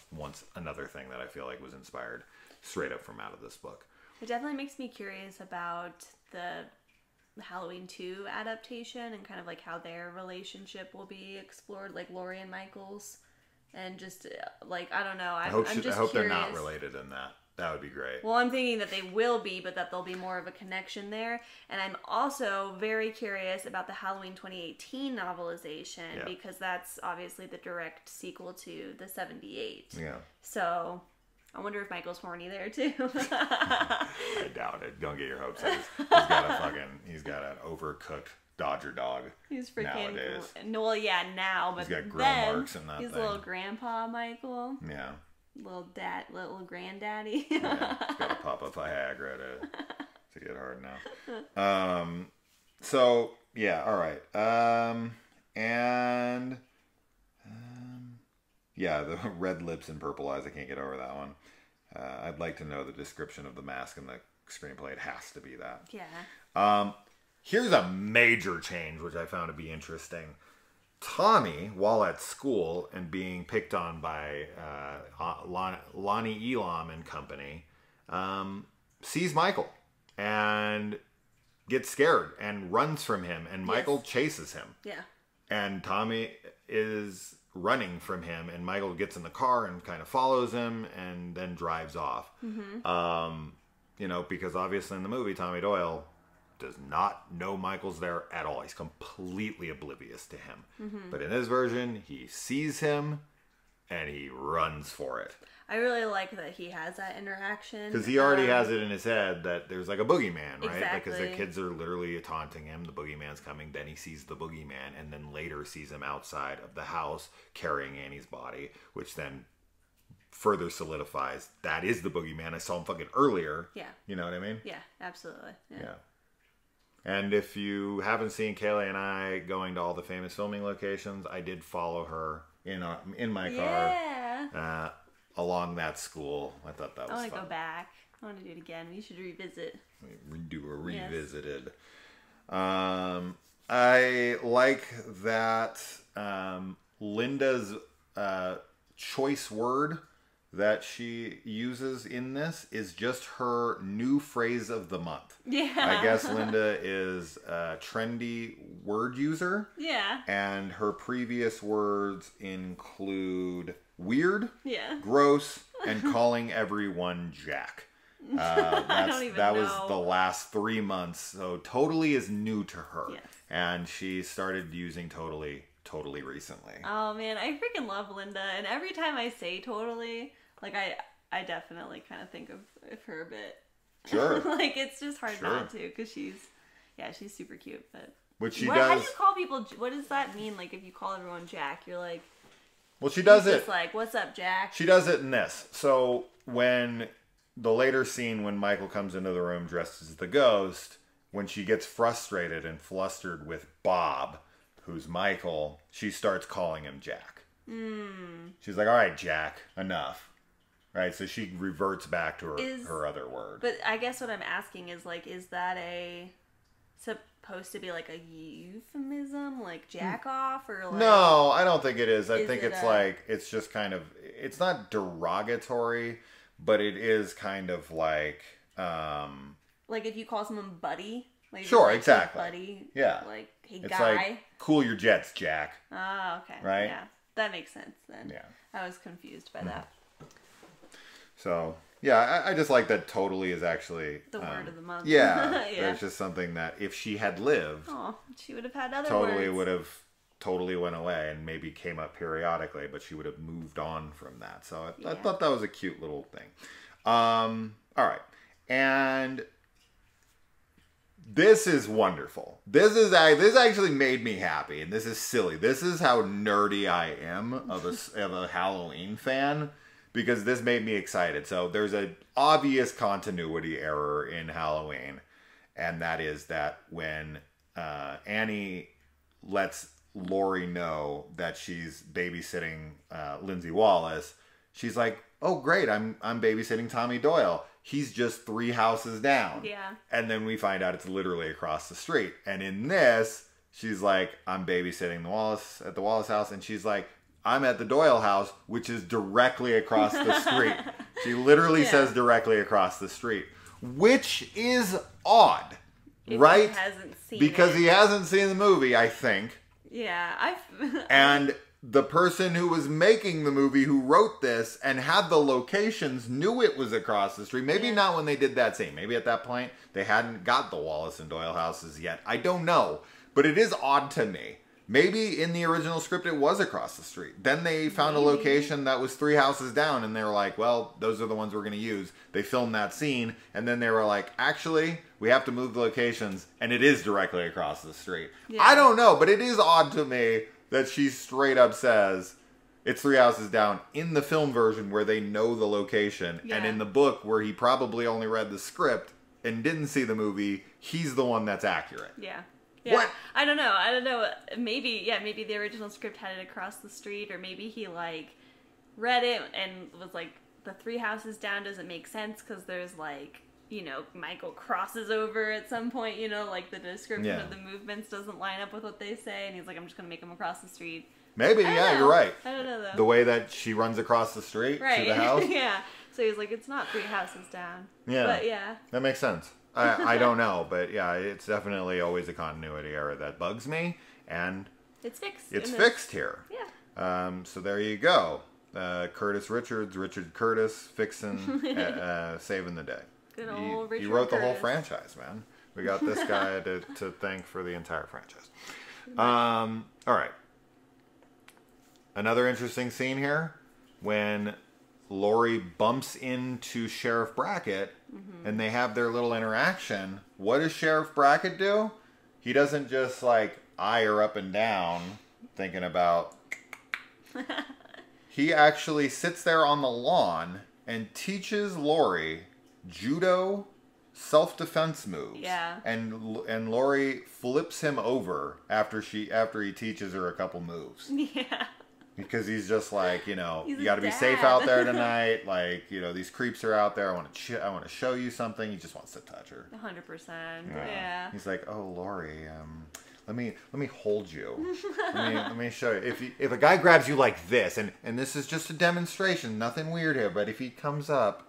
another thing that I feel like was inspired straight up from out of this book. It definitely makes me curious about the Halloween 2 adaptation and kind of like how their relationship will be explored, like Laurie and Michael's, and just like I don't know. I hope they're not related in that. That would be great. Well, I'm thinking that they will be, but that there'll be more of a connection there. And I'm also very curious about the Halloween 2018 novelization, because that's obviously the direct sequel to the 78. Yeah. So I wonder if Michael's horny there too. I doubt it. Don't get your hopes up. He's got an overcooked Dodger dog. He's freaking nowadays. Well, now, but he's got grill marks in that he's thing. Little grandpa Michael. Yeah. Little granddaddy. He's got to pop up Viagra to get hard now. So yeah, all right. The red lips and purple eyes. I can't get over that one. I'd like to know the description of the mask in the screenplay. It has to be that. Yeah. Here's a major change, which I found to be interesting. Tommy, while at school and being picked on by Lonnie Elam and company, sees Michael and gets scared and runs from him, and Michael chases him. Yeah. And Tommy is running from him, and Michael gets in the car and kind of follows him and then drives off. Because obviously in the movie, Tommy Doyle does not know Michael's there at all. He's completely oblivious to him. But in this version, he sees him and he runs for it. I really like that he has that interaction. Because he already has it in his head that there's like a boogeyman, right? Exactly. Because the kids are literally taunting him. The boogeyman's coming. Then he sees the boogeyman, and then later sees him outside of the house carrying Annie's body, which then further solidifies that is the boogeyman. I saw him fucking earlier. Yeah. You know what I mean? Yeah, absolutely. Yeah. And if you haven't seen Kaylee and I going to all the famous filming locations, I did follow her in my car along that school. I thought that was fun. I want to go back. I want to do it again. We should revisit. Do a revisited. Yes. I like that Linda's choice word that she uses in this is just her new phrase of the month. Yeah. I guess Linda is a trendy word user. Yeah. And her previous words include weird, gross, and calling everyone Jack. That was the last 3 months. So totally is new to her. Yes. And she started using totally recently. Oh man, I freaking love Linda. And every time I say totally, like I definitely kind of think of her a bit. Sure. Like it's just hard not to, because she's super cute. But how do you call people? What does that mean? Like if you call everyone Jack, you're like, well, she does it. Just like, what's up, Jack? She does it in this. So when the later scene when Michael comes into the room dressed as the ghost, when she gets frustrated and flustered with Bob, who's Michael, she starts calling him Jack. She's like, all right, Jack, enough. Right, so she reverts back to her other word. But I guess what I'm asking is, like, is that supposed to be like a euphemism, like jack off, or like... No, I don't think it is. I think it's it's just kind of, it's not derogatory, but it is kind of like if you call someone buddy, like sure, like, exactly, hey, buddy, yeah, like hey it's guy, like cool your jets, Jack. Oh, okay, right, yeah, that makes sense then. Yeah, I was confused by that. So yeah, I just like that. Totally is actually the word of the month. Yeah, there's just something that if she had lived, she would have had other totally words. would have totally went away and maybe came up periodically, but she would have moved on from that. So I thought that was a cute little thing. All right, and this is wonderful. This actually made me happy, and this is silly. This is how nerdy I am of a Halloween fan, because this made me excited. So there's an obvious continuity error in Halloween, and that is that when Annie lets Laurie know that she's babysitting Lindsay Wallace, she's like, oh great, I'm babysitting Tommy Doyle. He's just 3 houses down. Yeah. And then we find out it's literally across the street. And in this, she's like, I'm babysitting the Wallace house, and she's like, I'm at the Doyle house, which is directly across the street. She literally says directly across the street, which is odd, right? He hasn't seen because he hasn't seen the movie, I think. Yeah, and the person who was making the movie, who wrote this and had the locations, knew it was across the street. Maybe not when they did that scene. Maybe at that point they hadn't got the Wallace and Doyle houses yet. I don't know, but it is odd to me. Maybe in the original script it was across the street. Then they found a location that was 3 houses down, and they were like, well, those are the ones we're going to use. They filmed that scene, and then they were like, actually, we have to move the locations, and it is directly across the street. Yeah. I don't know, but it is odd to me that she straight up says it's 3 houses down in the film version where they know the location, and in the book where he probably only read the script and didn't see the movie, he's the one that's accurate. Yeah. Yeah, what? I don't know. Maybe the original script had it across the street, or maybe he like read it and was like, the 3 houses down doesn't make sense because there's like, Michael crosses over at some point, like the description of the movements doesn't line up with what they say, and he's like, I'm just gonna make them across the street. Maybe, you're right. I don't know though. The way that she runs across the street to the house. Yeah. So he's like, it's not 3 houses down. Yeah. But yeah. That makes sense. I don't know, but yeah, it's definitely always a continuity error that bugs me, and it's fixed. It's fixed here. Yeah. So there you go. Richard Curtis fixing, saving the day. Good old Richard He wrote Curtis. the whole franchise, man. We got this guy to thank for the entire franchise. All right. Another interesting scene here when Laurie bumps into Sheriff Brackett, and they have their little interaction. What does Sheriff Brackett do? He doesn't just like eye her up and down thinking about... He actually sits there on the lawn and teaches Laurie judo self-defense moves. Yeah. And Laurie flips him over after he teaches her a couple moves. Yeah. Because he's just like, you He's got to a be safe dad. out there tonight. Like, these creeps are out there. I want to show you something. He just wants to touch her. 100%. Yeah. He's like, oh, Laurie, let me hold you. let me show you. If a guy grabs you like this, and this is just a demonstration, nothing weird here, but if he comes up,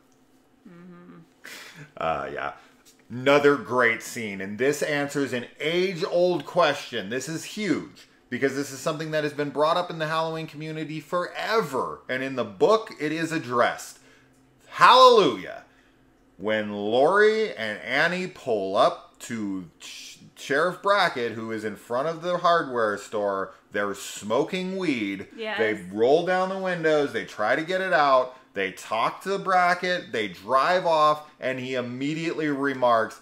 yeah. Another great scene, and this answers an age-old question. This is huge. Because this is something that has been brought up in the Halloween community forever. And in the book, it is addressed. Hallelujah. When Laurie and Annie pull up to Sheriff Brackett, who is in front of the hardware store, they're smoking weed. Yes. They roll down the windows. They try to get it out. They talk to Brackett. They drive off. And he immediately remarks,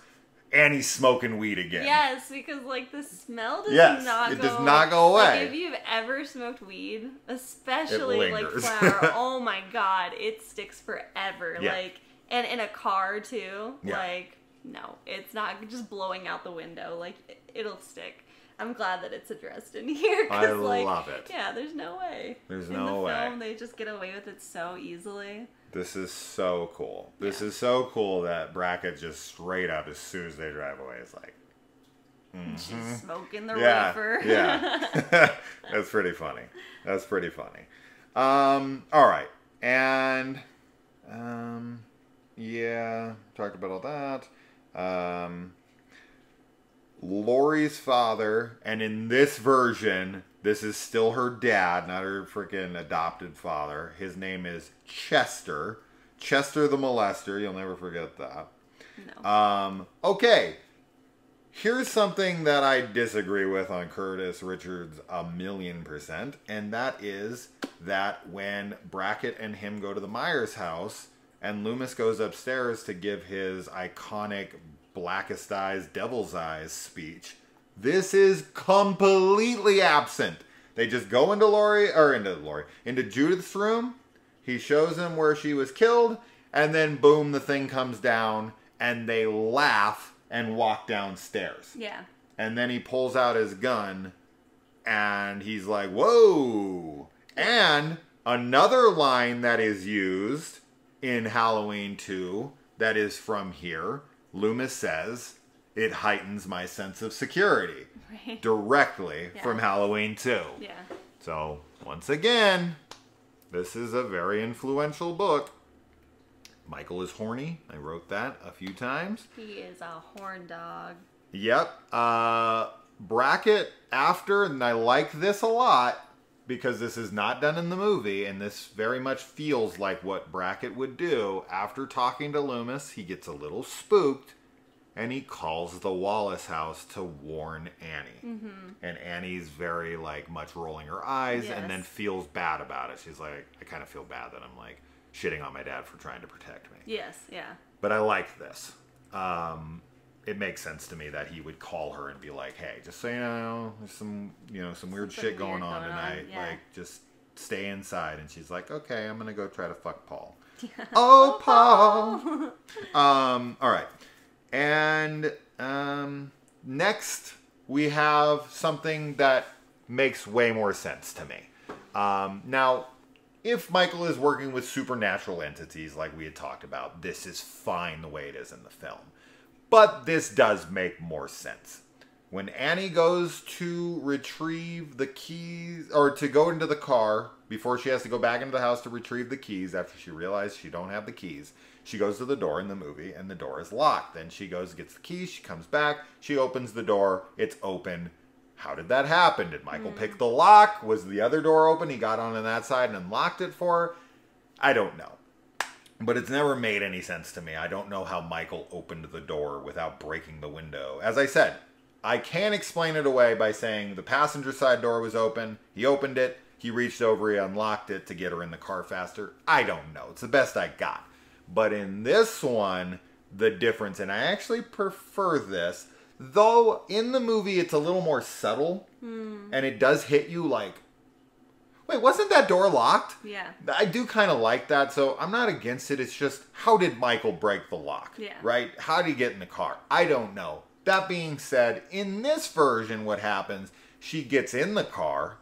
and he's smoking weed again. Yes, because like the smell does not go away. Like, if you've ever smoked weed, especially like flower, oh my god, it sticks forever. Yeah. Like, and in a car too. Yeah. Like, no, it's not just blowing out the window. Like, it'll stick. I'm glad that it's addressed in here. I like, love it. Yeah, there's no way. There's in no way. In the film, they just get away with it so easily. This is so cool. This is so cool that Brackett just straight up, as soon as they drive away, is like, she's smoking the reefer. Yeah. That's pretty funny. That's pretty funny. All right. And, yeah, talked about all that. Laurie's father, and in this version, this is still her dad, not her freaking adopted father. His name is Chester. Chester the molester. You'll never forget that. No. Okay. Here's something that I disagree with on Curtis Richards 1,000,000%, and that is that when Brackett and him go to the Myers house, and Loomis goes upstairs to give his iconic blackest eyes, devil's eyes speech, this is completely absent. They just go into Judith's room. He shows them where she was killed, and then boom, the thing comes down, and they laugh and walk downstairs. Yeah. And then he pulls out his gun, and he's like, whoa. And another line that is used in Halloween 2 that is from here, Loomis says, it heightens my sense of security. Right. Directly from Halloween 2. Yeah. So, once again, this is a very influential book. Michael is horny. I wrote that a few times. He is a horn dog. Yep. Brackett after, and I like this a lot because this is not done in the movie, and this very much feels like what Brackett would do. After talking to Loomis, he gets a little spooked, and he calls the Wallace house to warn Annie. Mm-hmm. And Annie's very, much rolling her eyes and then feels bad about it. She's like, I kind of feel bad that I'm, shitting on my dad for trying to protect me. Yes, yeah. But I like this. It makes sense to me that he would call her and be like, hey, just so you know, there's some weird shit going on tonight. Yeah. Just stay inside. And she's like, okay, I'm going to go try to fuck Paul. Yeah. Oh, Paul! All right. And next, we have something that makes way more sense to me. Now, if Michael is working with supernatural entities like we had talked about, this is fine the way it is in the film. But this does make more sense. When Annie goes to retrieve the keys, or to go into the car, before she has to go back into the house to retrieve the keys after she realized she don't have the keys, she goes to the door in the movie, and the door is locked. Then she goes, gets the keys, she comes back, she opens the door, it's open. How did that happen? Did Michael pick the lock? Was the other door open? He got on that side and unlocked it for her? I don't know. But it's never made any sense to me. I don't know how Michael opened the door without breaking the window. As I said, I can explain it away by saying the passenger side door was open, he opened it, he reached over, he unlocked it to get her in the car faster. I don't know. It's the best I got. But in this one, the difference, and I actually prefer this, though in the movie it's a little more subtle, and it does hit you like, wait, wasn't that door locked? Yeah. I do kind of like that, so I'm not against it. It's just, how did Michael break the lock? Yeah. Right? How did he get in the car? I don't know. That being said, in this version, what happens, she gets in the car.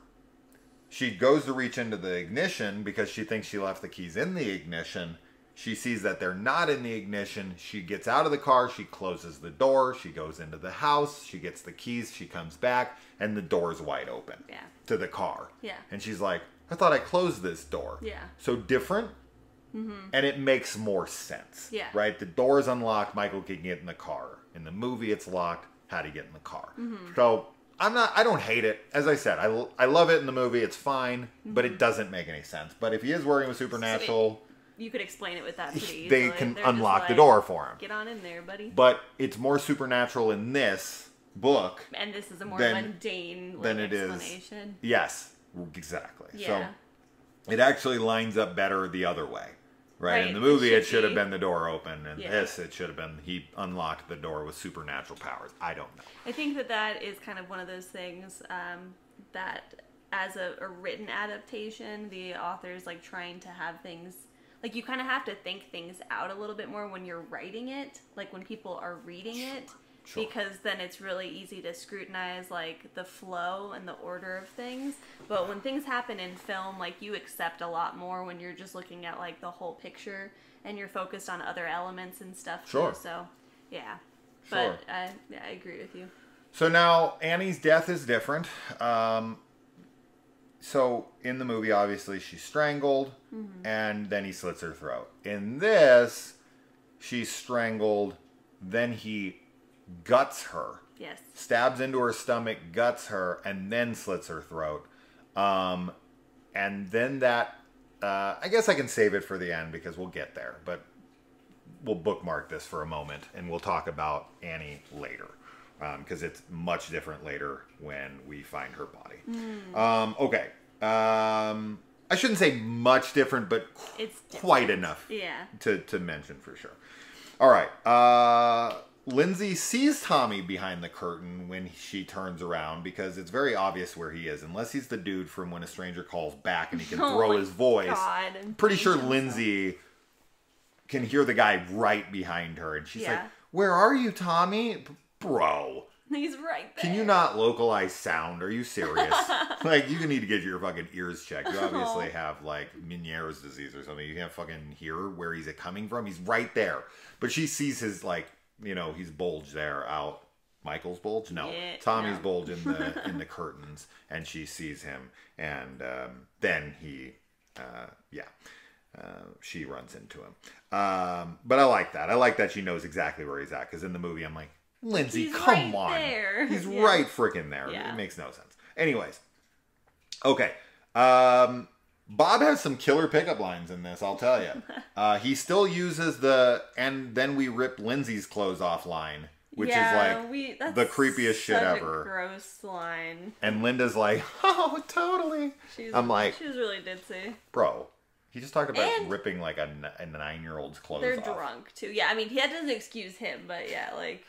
She goes to reach into the ignition because she thinks she left the keys in the ignition. She sees that they're not in the ignition. She gets out of the car. She closes the door. She goes into the house. She gets the keys. She comes back, and the door's wide open to the car. Yeah. And she's like, I thought I closed this door. Yeah. So different, and it makes more sense. Yeah. Right? The door is unlocked. Michael can get in the car. In the movie, it's locked. How'd he get in the car? So I don't hate it. As I said, I love it in the movie. It's fine, but it doesn't make any sense. But if he is working with supernatural... You could explain it with that pretty easily. They can unlock the door for him. Get on in there, buddy. But it's more supernatural in this book. And this is a more mundane explanation. Yes, exactly. Yeah. So it actually lines up better the other way. Right? In the movie, it should have been the door open. In this, it should have been he unlocked the door with supernatural powers. I don't know. I think that is kind of one of those things that as a written adaptation, the author's like trying to have things... Like, you kind of have to think things out a little bit more when you're writing it, like when people are reading it, because then it's really easy to scrutinize, like, the flow and the order of things. But when things happen in film, like, you accept a lot more when you're just looking at, like, the whole picture, and you're focused on other elements and stuff, too. So, yeah. But, I agree with you. So now, Annie's death is different. So, in the movie, obviously, she's strangled, and then he slits her throat. In this, she's strangled, then he guts her. Yes. Stabs into her stomach, guts her, and then slits her throat. And then that... I guess I can save it for the end, because we'll get there. But we'll bookmark this for a moment, and we'll talk about Annie later. Because it's much different later when we find her body. Okay. I shouldn't say much different, but it's quite enough to mention for sure. All right. Lindsay sees Tommy behind the curtain when she turns around because it's very obvious where he is. Unless he's the dude from When a Stranger Calls Back and he can throw his voice. God. I'm pretty sure Lindsay can hear the guy right behind her. And she's like, where are you, Tommy? Bro. He's right there. Can you not localize sound? Are you serious? Like, you need to get your fucking ears checked. You obviously have, like, Meniere's disease or something. You can't fucking hear where he's coming from. He's right there. But she sees his, like, you know, he's bulged there out. Michael's bulge? No. Yeah, Tommy's bulge in the curtains. And she sees him. And then he, she runs into him. But I like that. I like that she knows exactly where he's at. Because in the movie, I'm like, Lindsay, come on. There. He's right freaking there. Yeah. It makes no sense. Anyways. Okay. Bob has some killer pickup lines in this, I'll tell you. He still uses the, and then we rip Lindsay's clothes off line, which is like the creepiest shit ever. Gross line. And Linda's like, oh, totally. I'm like, she was really ditzy. Bro. He just talked about ripping like a 9-year-old's clothes off. They're drunk too. Yeah, I mean, that doesn't excuse him, but yeah, like,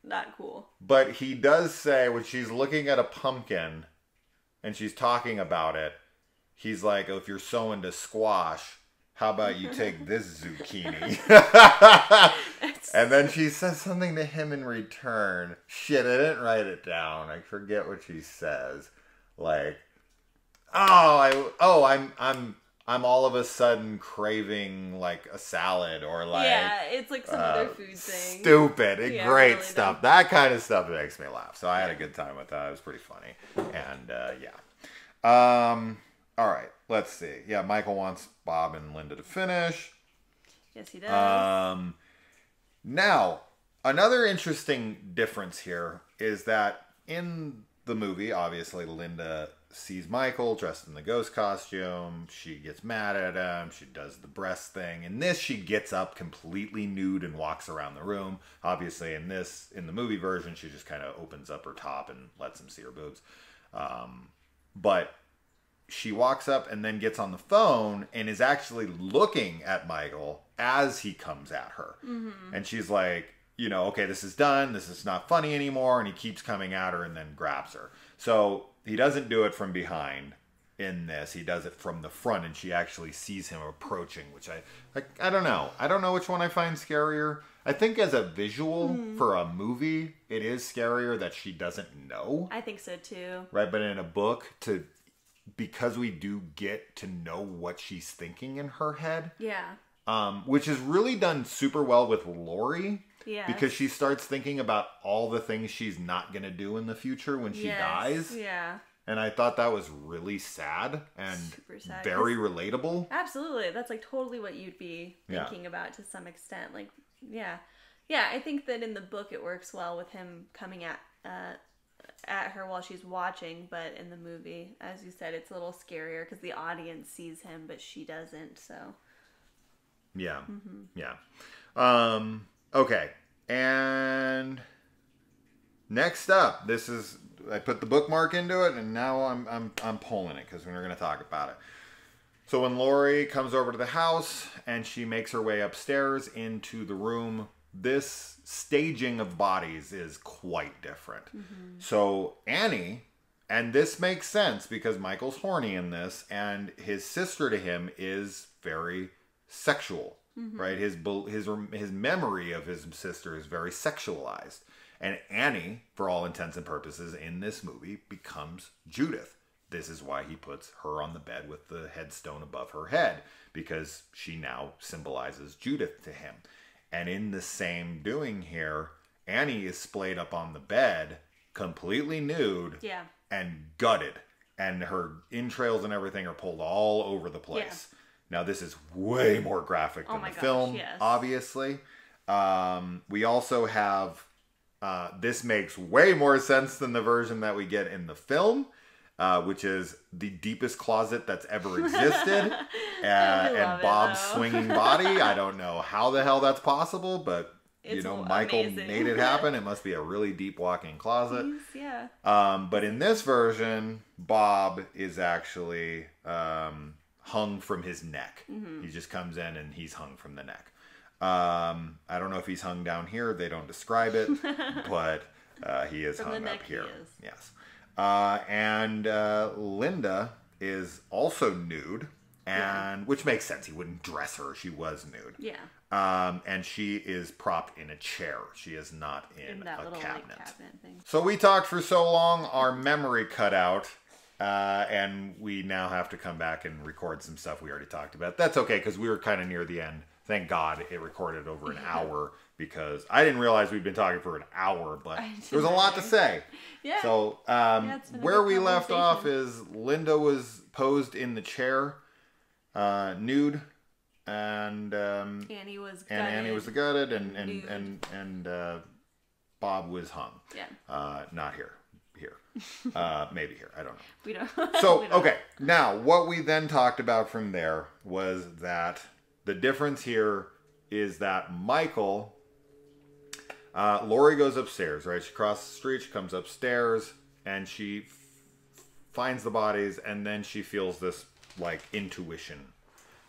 not cool. But he does say when she's looking at a pumpkin and she's talking about it, he's like, oh, if you're so into squash, how about you take this zucchini? And then she says something to him in return. Shit, I didn't write it down. I forget what she says. Like, I'm all of a sudden craving like a salad or like... Yeah, it's like some other food thing. Stupid. Great really stuff. Dumb. That kind of stuff makes me laugh. So I had a good time with that. It was pretty funny. And all right, let's see. Yeah, Michael wants Bob and Linda to finish. Yes, he does. Now, another interesting difference here is that in the movie, obviously, Linda sees Michael dressed in the ghost costume. She gets mad at him. She does the breast thing. In this, she gets up completely nude and walks around the room. Obviously, in the movie version, she just kind of opens up her top and lets him see her boobs. But she walks up and then gets on the phone and is actually looking at Michael as he comes at her. Mm-hmm. And she's like, you know, okay, this is done. This is not funny anymore. And he keeps coming at her and then grabs her. So he doesn't do it from behind. in this. He does it from the front, and she actually sees him approaching, which I don't know. I don't know which one I find scarier. I think as a visual for a movie, it is scarier that she doesn't know. I think so too. Right, but in a book, because we do get to know what she's thinking in her head. Yeah. Which is really done super well with Laurie. Yeah. Because she starts thinking about all the things she's not going to do in the future when she dies. Yeah. And I thought that was really sad and super sad, very relatable. Absolutely. That's like totally what you'd be thinking about to some extent. Like, yeah. Yeah, I think that in the book it works well with him coming at her while she's watching, but in the movie, as you said, it's a little scarier because the audience sees him, but she doesn't, so. Yeah. Yeah. Okay. And next up, I put the bookmark into it, and now I'm pulling it because we're going to talk about it. So when Laurie comes over to the house and she makes her way upstairs into the room, this staging of bodies is quite different. So Annie, and this makes sense because Michael's horny in this, and his sister to him is very sexual, right? His memory of his sister is very sexualized. And Annie, for all intents and purposes, in this movie, becomes Judith. This is why he puts her on the bed with the headstone above her head, because she now symbolizes Judith to him. And in the same doing here, Annie is splayed up on the bed, completely nude, and gutted. And her entrails and everything are pulled all over the place. Now, this is way more graphic than the film, obviously. We also have... this makes way more sense than the version that we get in the film, which is the deepest closet that's ever existed, and Bob's swinging body. I don't know how the hell that's possible, but Michael made it happen. It must be a really deep walk-in closet. But in this version, Bob is actually hung from his neck. He just comes in and he's hung from the neck. I don't know if he's hung down here. They don't describe it, but he is hung up here. Yes. And Linda is also nude, and which makes sense. He wouldn't dress her. She was nude. Yeah. And she is propped in a chair. She is not in that a little cabinet. cabinet thing. So we talked for so long, our memory cut out. And we now have to come back and record some stuff we already talked about. That's okay, because we were kind of near the end. Thank God it recorded over an hour, because I didn't realize we'd been talking for an hour, but there was a lot to say. Yeah. So where we left off is Linda was posed in the chair, nude, and Annie was gutted, and Bob was hung. Yeah. Not here. Maybe here. I don't know. We don't. So, okay. Now, what we then talked about from there was that the difference here is that Michael, Laurie goes upstairs, right? She crosses the street, she comes upstairs, and she finds the bodies, and then she feels this, like, intuition.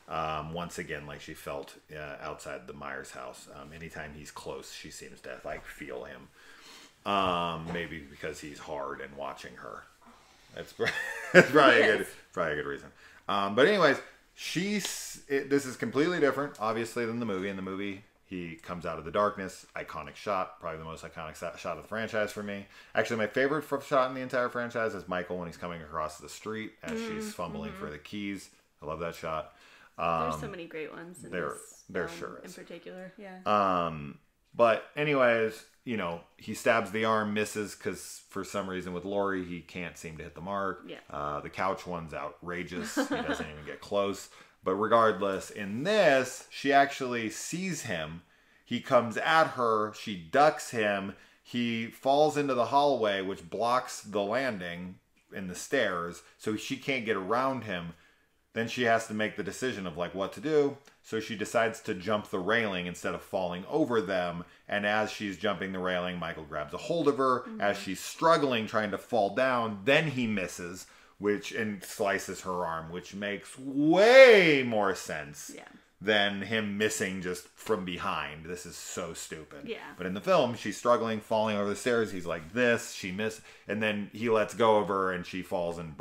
Once again, like she felt outside the Myers house. Anytime he's close, she seems to, like, feel him. Maybe because he's hard and watching her. That's probably a good reason. But anyways, this is completely different, obviously, than the movie. In the movie, he comes out of the darkness. Iconic shot. Probably the most iconic shot of the franchise for me. Actually, my favorite shot in the entire franchise is Michael when he's coming across the street as she's fumbling for the keys. I love that shot. There's so many great ones in this film sure is. In particular. Yeah. But anyways, he stabs the arm, misses, because for some reason with Laurie, he can't seem to hit the mark. Yeah. The couch one's outrageous. He doesn't even get close. But regardless, in this, she actually sees him. He comes at her. She ducks him. He falls into the hallway, which blocks the landing in the stairs, so she can't get around him. Then she has to make the decision of like what to do. So she decides to jump the railing instead of falling over them. And as she's jumping the railing, Michael grabs a hold of her. As she's struggling, trying to fall down, then he misses, and slices her arm, which makes way more sense than him missing just from behind. This is so stupid. Yeah. But in the film, she's struggling, falling over the stairs. He's like this, she missed, and then he lets go of her, and she falls and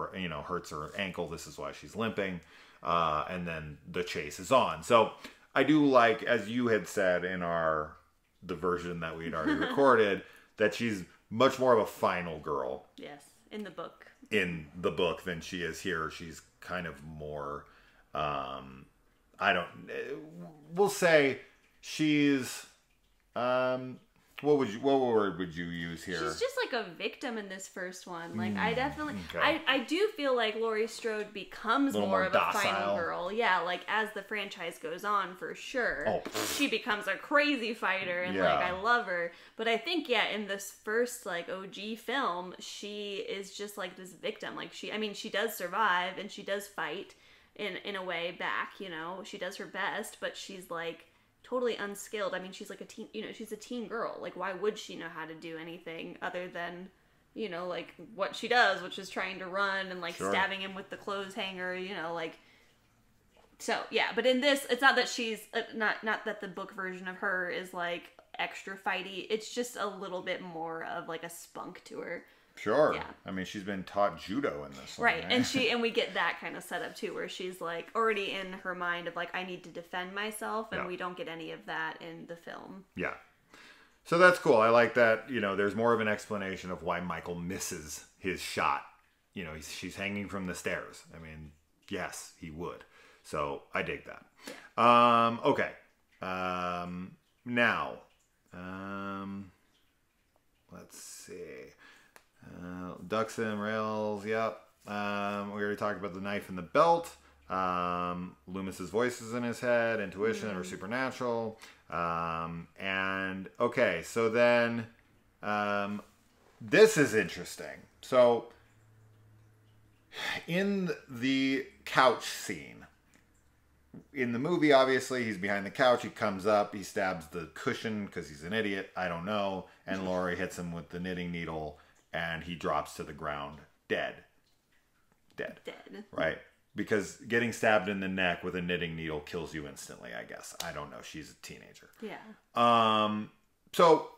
hurts her ankle. This is why she's limping, and then the chase is on. So I do like, as you had said in the version that we'd already recorded, that she's much more of a final girl. Yes, in the book. In the book than she is here. She's kind of more, we'll say she's, what word would you use here? She's just like a victim in this first one. Like I definitely, I do feel like Laurie Strode becomes more of a final girl. Yeah, like as the franchise goes on, for sure. Oh. She becomes a crazy fighter, and like I love her. But I think in this first like OG film, she is just like this victim. Like she does survive and she does fight in a way back. She does her best, but she's like totally unskilled. I mean, she's like a teen, she's a teen girl. Like, why would she know how to do anything other than, like what she does, which is trying to run and like stabbing him with the clothes hanger, like. So, yeah, but in this, it's not that she's, not that the book version of her is like extra fighty. It's just a little bit more of like a spunk to her. Sure. Yeah. I mean, she's been taught judo in this one. Right. And we get that kind of setup too, where she's like already in her mind of like, I need to defend myself. And we don't get any of that in the film. Yeah. So that's cool. I like that, there's more of an explanation of why Michael misses his shot. She's hanging from the stairs. I mean, yes, he would. So I dig that. Yeah. Okay. Now, let's see. Ducks and rails, yep. We already talked about the knife and the belt. Loomis's voices in his head, intuition or supernatural. And okay, so then this is interesting. So in the couch scene, in the movie, obviously, he's behind the couch. He comes up. He stabs the cushion because he's an idiot. I don't know. And Laurie hits him with the knitting needle, and he drops to the ground dead. Dead. Right? Because getting stabbed in the neck with a knitting needle kills you instantly, I guess. I don't know. She's a teenager. Yeah. So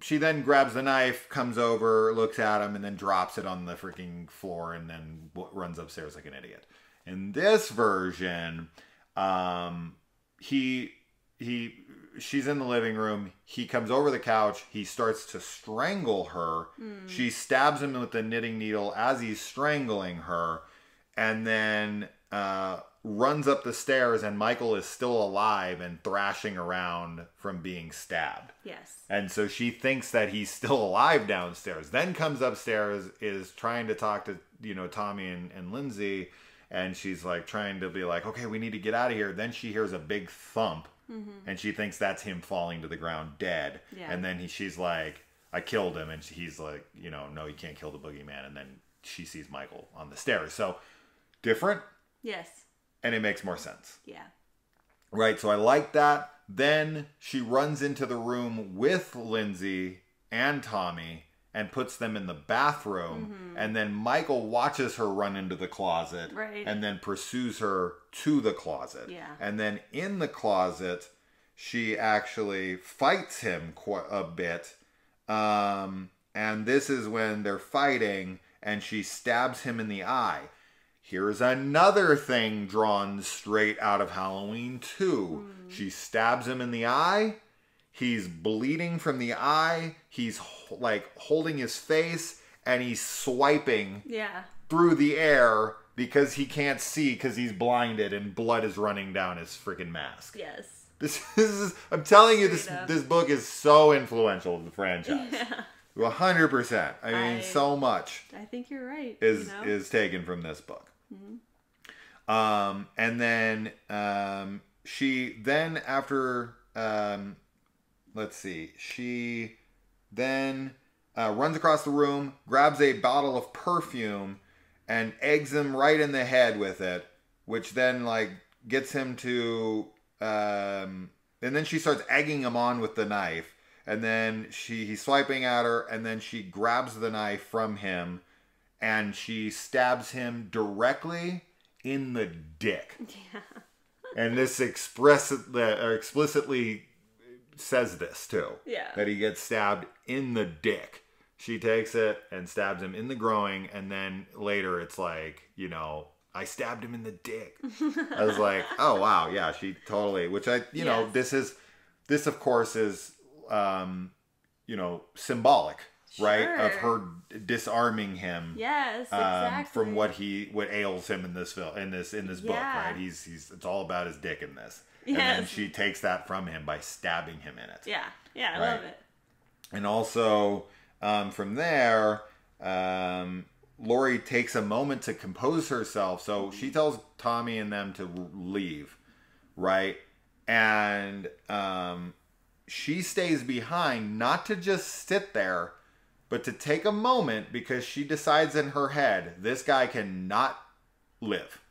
she then grabs the knife, comes over, looks at him, and then drops it on the freaking floor and then runs upstairs like an idiot. In this version, she's in the living room. He comes over the couch. He starts to strangle her. She stabs him with the knitting needle as he's strangling her, and then runs up the stairs, and Michael is still alive and thrashing around from being stabbed. Yes. And so she thinks that he's still alive downstairs. Then comes upstairs, is trying to talk to, Tommy and Lindsay, and she's like trying to be like, okay, we need to get out of here. Then she hears a big thump, and she thinks that's him falling to the ground dead. Yeah. And then she's like, I killed him. And he's like, no, you can't kill the boogeyman. And then she sees Michael on the stairs. So different. Yes. And it makes more sense. Yeah. Right. So I like that. Then she runs into the room with Lindsay and Tommy and puts them in the bathroom. And then Michael watches her run into the closet. Right. And then pursues her to the closet. Yeah. And then in the closet, she actually fights him quite a bit. And this is when they're fighting, and she stabs him in the eye. Here's another thing drawn straight out of Halloween 2. She stabs him in the eye. He's bleeding from the eye. He's like holding his face, and he's swiping through the air because he can't see because he's blinded and blood is running down his freaking mask. Yes. This is, I'm telling you, this book is so influential to the franchise. Yeah. 100%. I mean, so much. I think you're right. Is taken from this book. And then she then after let's see, she then runs across the room, grabs a bottle of perfume, and eggs him right in the head with it, which then like gets him to and then she starts egging him on with the knife, and then he's swiping at her, and then she grabs the knife from him, and she stabs him directly in the dick. Yeah. And this explicitly says this too. Yeah. That he gets stabbed in the dick. She takes it and stabs him in the groin, and then later it's like, you know, I stabbed him in the dick. I was like, oh wow, yeah, she totally. Which you know, this of course is, you know, symbolic, right, of her disarming him. Yes, exactly. From what ails him in this film, in this book, right? He's it's all about his dick in this. Yes. And then she takes that from him by stabbing him in it. Yeah, I love it. And also, from there, Lori takes a moment to compose herself. So she tells Tommy and them to leave, right? And she stays behind, not to just sit there, but to take a moment, because she decides in her head, this guy cannot live.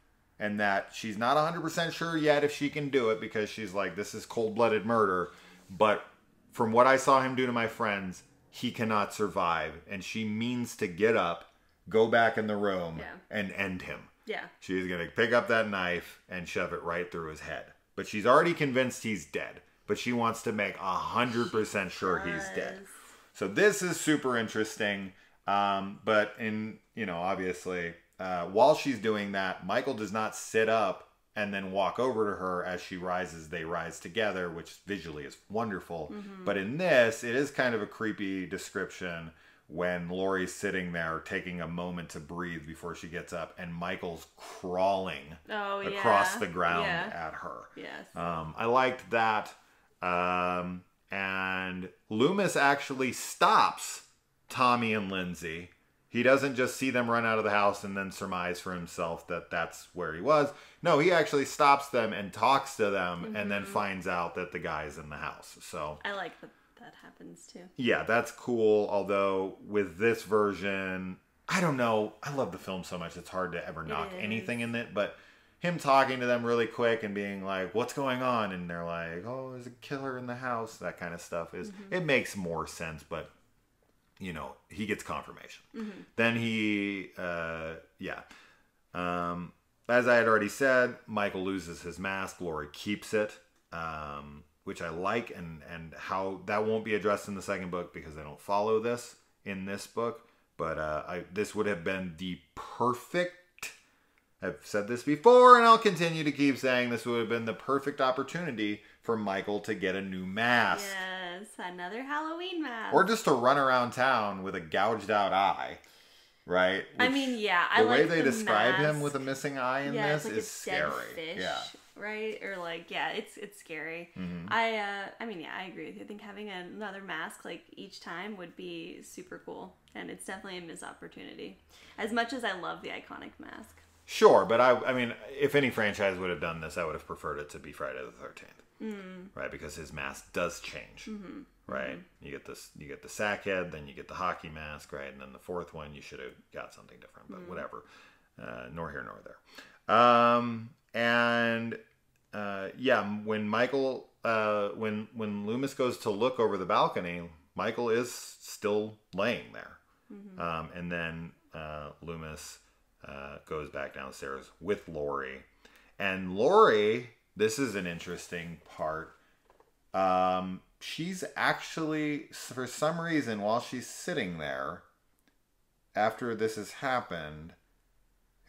And that she's not 100% sure yet if she can do it, because she's like, this is cold-blooded murder. But from what I saw him do to my friends, he cannot survive. And she means to get up, go back in the room, and end him. Yeah. She's going to pick up that knife and shove it right through his head. But she's already convinced he's dead. But she wants to make 100% sure he's dead. So this is super interesting. But you know, obviously, while she's doing that, Michael does not sit up and then walk over to her as she rises. They rise together, which visually is wonderful. Mm-hmm. But in this, it is kind of a creepy description when Laurie's sitting there taking a moment to breathe before she gets up, and Michael's crawling across the ground at her. Yes. I liked that. And Loomis actually stops Tommy and Lindsay. He doesn't just see them run out of the house and then surmise for himself that that's where he was. No, he actually stops them and talks to them, and then finds out that the guy's in the house. So I like that happens too. Yeah, that's cool. Although with this version, I don't know. I love the film so much, it's hard to ever knock anything in it. But him talking to them really quick and being like, what's going on? And they're like, oh, there's a killer in the house. That kind of stuff it makes more sense, but you know, he gets confirmation. Then he, as I had already said, Michael loses his mask. Laurie keeps it, which I like, and how that won't be addressed in the second book because they don't follow this in this book. But this would have been the perfect, I've said this before, and I'll continue to keep saying this would have been the perfect opportunity for Michael to get a new mask. Yes, another Halloween mask. Or just to run around town with a gouged out eye, right? Which, I mean, yeah, the way they describe him with a missing eye in this like is scary. Fish, right? Or like, it's scary. I mean, I agree with you. I think having another mask like each time would be super cool, and it's definitely a missed opportunity. As much as I love the iconic mask. Sure, but I mean, if any franchise would have done this, I would have preferred it to be Friday the 13th, right? Because his mask does change, right? You get the sack head, then you get the hockey mask, right? And then the fourth one, you should have got something different, but whatever. Nor here nor there. When Michael, when Loomis goes to look over the balcony, Michael is still laying there, and then Loomis goes back downstairs with Laurie. And Laurie, this is an interesting part. She's actually, for some reason, while she's sitting there, after this has happened,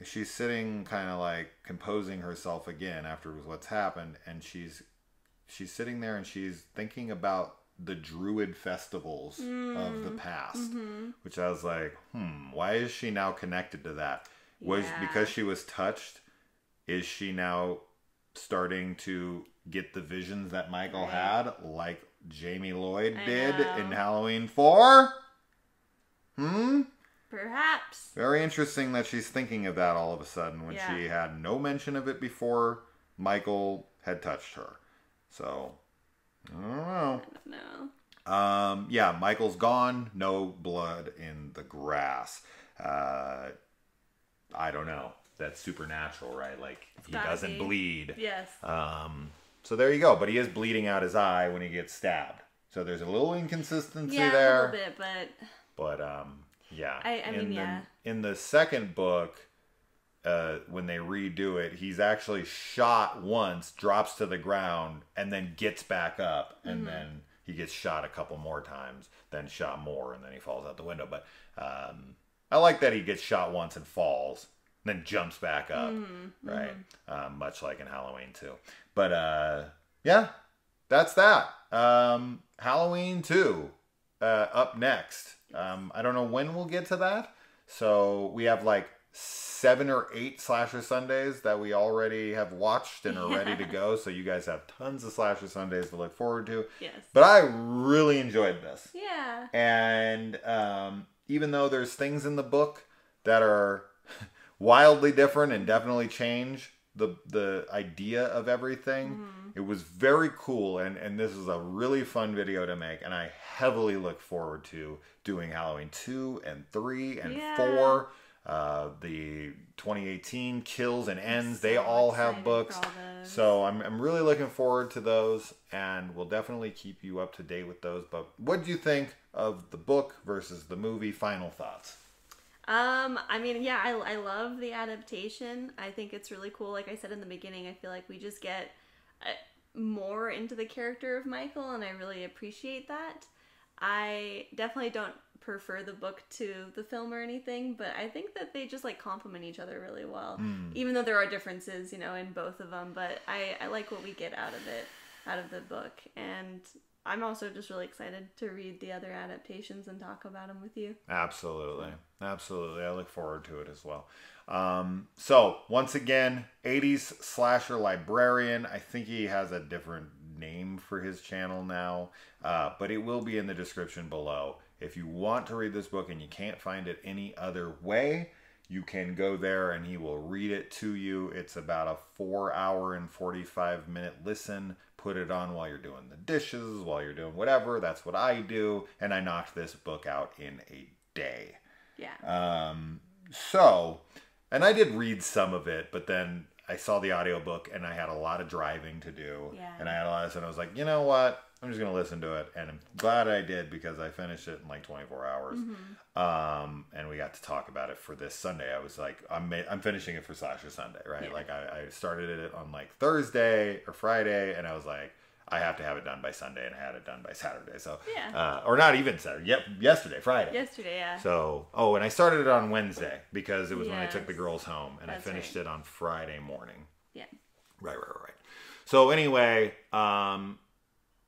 she's sitting kind of like composing herself again after what's happened. And she's sitting there and she's thinking about the Druid festivals of the past, which I was like, why is she now connected to that? Was because she was touched? Is she now starting to get the visions that Michael had, like Jamie Lloyd did in Halloween 4? Perhaps. Very interesting that she's thinking of that all of a sudden when she had no mention of it before Michael had touched her. So, I don't know. Michael's gone. No blood in the grass. I don't know. That's supernatural, right? Like, he doesn't bleed. Yes. So there you go. But he is bleeding out his eye when he gets stabbed. So there's a little inconsistency there. Yeah, a little bit, but... But, I mean, in the second book, when they redo it, he's actually shot once, drops to the ground, and then gets back up, and then he gets shot a couple more times, then shot more, and then he falls out the window. But I like that he gets shot once and falls, and then jumps back up, right? Much like in Halloween 2. But yeah, that's that. Halloween 2 up next. I don't know when we'll get to that. So we have like 7 or 8 Slasher Sundays that we already have watched and are ready to go. So you guys have tons of Slasher Sundays to look forward to. Yes. But I really enjoyed this. Yeah. And even though there's things in the book that are wildly different and definitely change the idea of everything, it was very cool. And this is a really fun video to make. And I heavily look forward to doing Halloween 2 and 3 and 4. The 2018 Kills and Ends, they all have books. So I'm really looking forward to those, and we'll definitely keep you up to date with those. But what do you think of the book versus the movie? Final thoughts? I mean, yeah, I love the adaptation. I think it's really cool. Like I said in the beginning, I feel like we just get more into the character of Michael, and I really appreciate that. I definitely don't prefer the book to the film or anything, but I think that they just like complement each other really well, even though there are differences, you know, in both of them. But I like what we get out of it, out of the book, and I'm also just really excited to read the other adaptations and talk about them with you. Absolutely. Absolutely. I look forward to it as well. So, once again, 80s Slasher Librarian. I think he has a different name for his channel now, but it will be in the description below. If you want to read this book and you can't find it any other way, you can go there and he will read it to you. It's about a 4-hour and 45-minute listen. Put it on while you're doing the dishes, while you're doing whatever. That's what I do. And I knocked this book out in a day. Yeah. And I did read some of it, but then I saw the audiobook and I had a lot of driving to do. Yeah. And I had a lot of, and I was like, you know what? I'm just going to listen to it. And I'm glad I did because I finished it in like 24 hours. And we got to talk about it for this Sunday. I was like, I'm finishing it for Slasher Sunday, right? Yeah. Like I started it on like Thursday or Friday, and I was like, I have to have it done by Sunday, and I had it done by Saturday. So, yeah. Or not even Saturday. Yep, yesterday, Friday. Yesterday, yeah. So, and I started it on Wednesday because it was when I took the girls home, and That's I finished it on Friday morning. Yeah. Right. So anyway,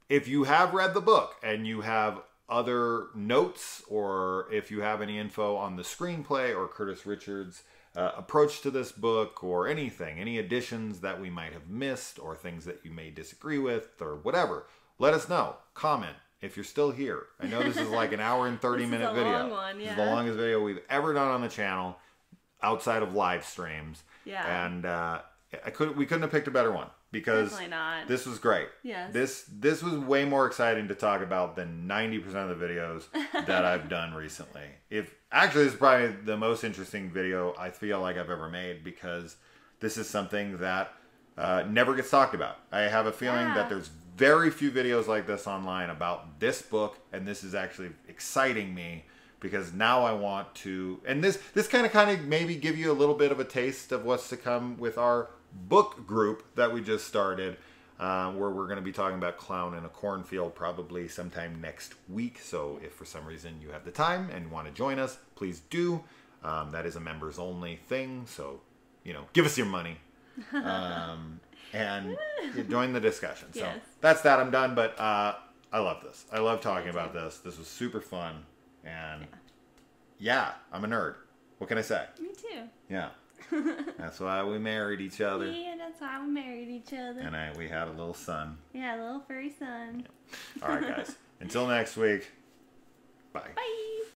if you have read the book and you have other notes, or if you have any info on the screenplay or Curtis Richards' approach to this book, or anything, any additions that we might have missed, or things that you may disagree with, or whatever, let us know. Comment if you're still here. I know this is like an hour and 30-minute video. Long one, yeah. This is the longest video we've ever done on the channel outside of live streams. Yeah. And we couldn't have picked a better one. Because definitely not. This was great. Yes. This was way more exciting to talk about than 90% of the videos that I've done recently. Actually, this is probably the most interesting video I feel like I've ever made, because this is something that never gets talked about. I have a feeling that there's very few videos like this online about this book, and this is actually exciting me because now I want to, and this kind of maybe give you a little bit of a taste of what's to come with our book group that we just started, where we're going to be talking about Clown in a Cornfield probably sometime next week. So if for some reason you have the time and want to join us, please do. That is a members only thing, so give us your money and join the discussion. So that's that. I'm done, but I love this. I love talking about this. This was super fun, and I'm a nerd. What can I say? Me too. Yeah. That's why we married each other. Yeah, that's why we married each other. And we had a little son. Yeah, a little furry son. Yeah. All right, guys. Until next week. Bye. Bye.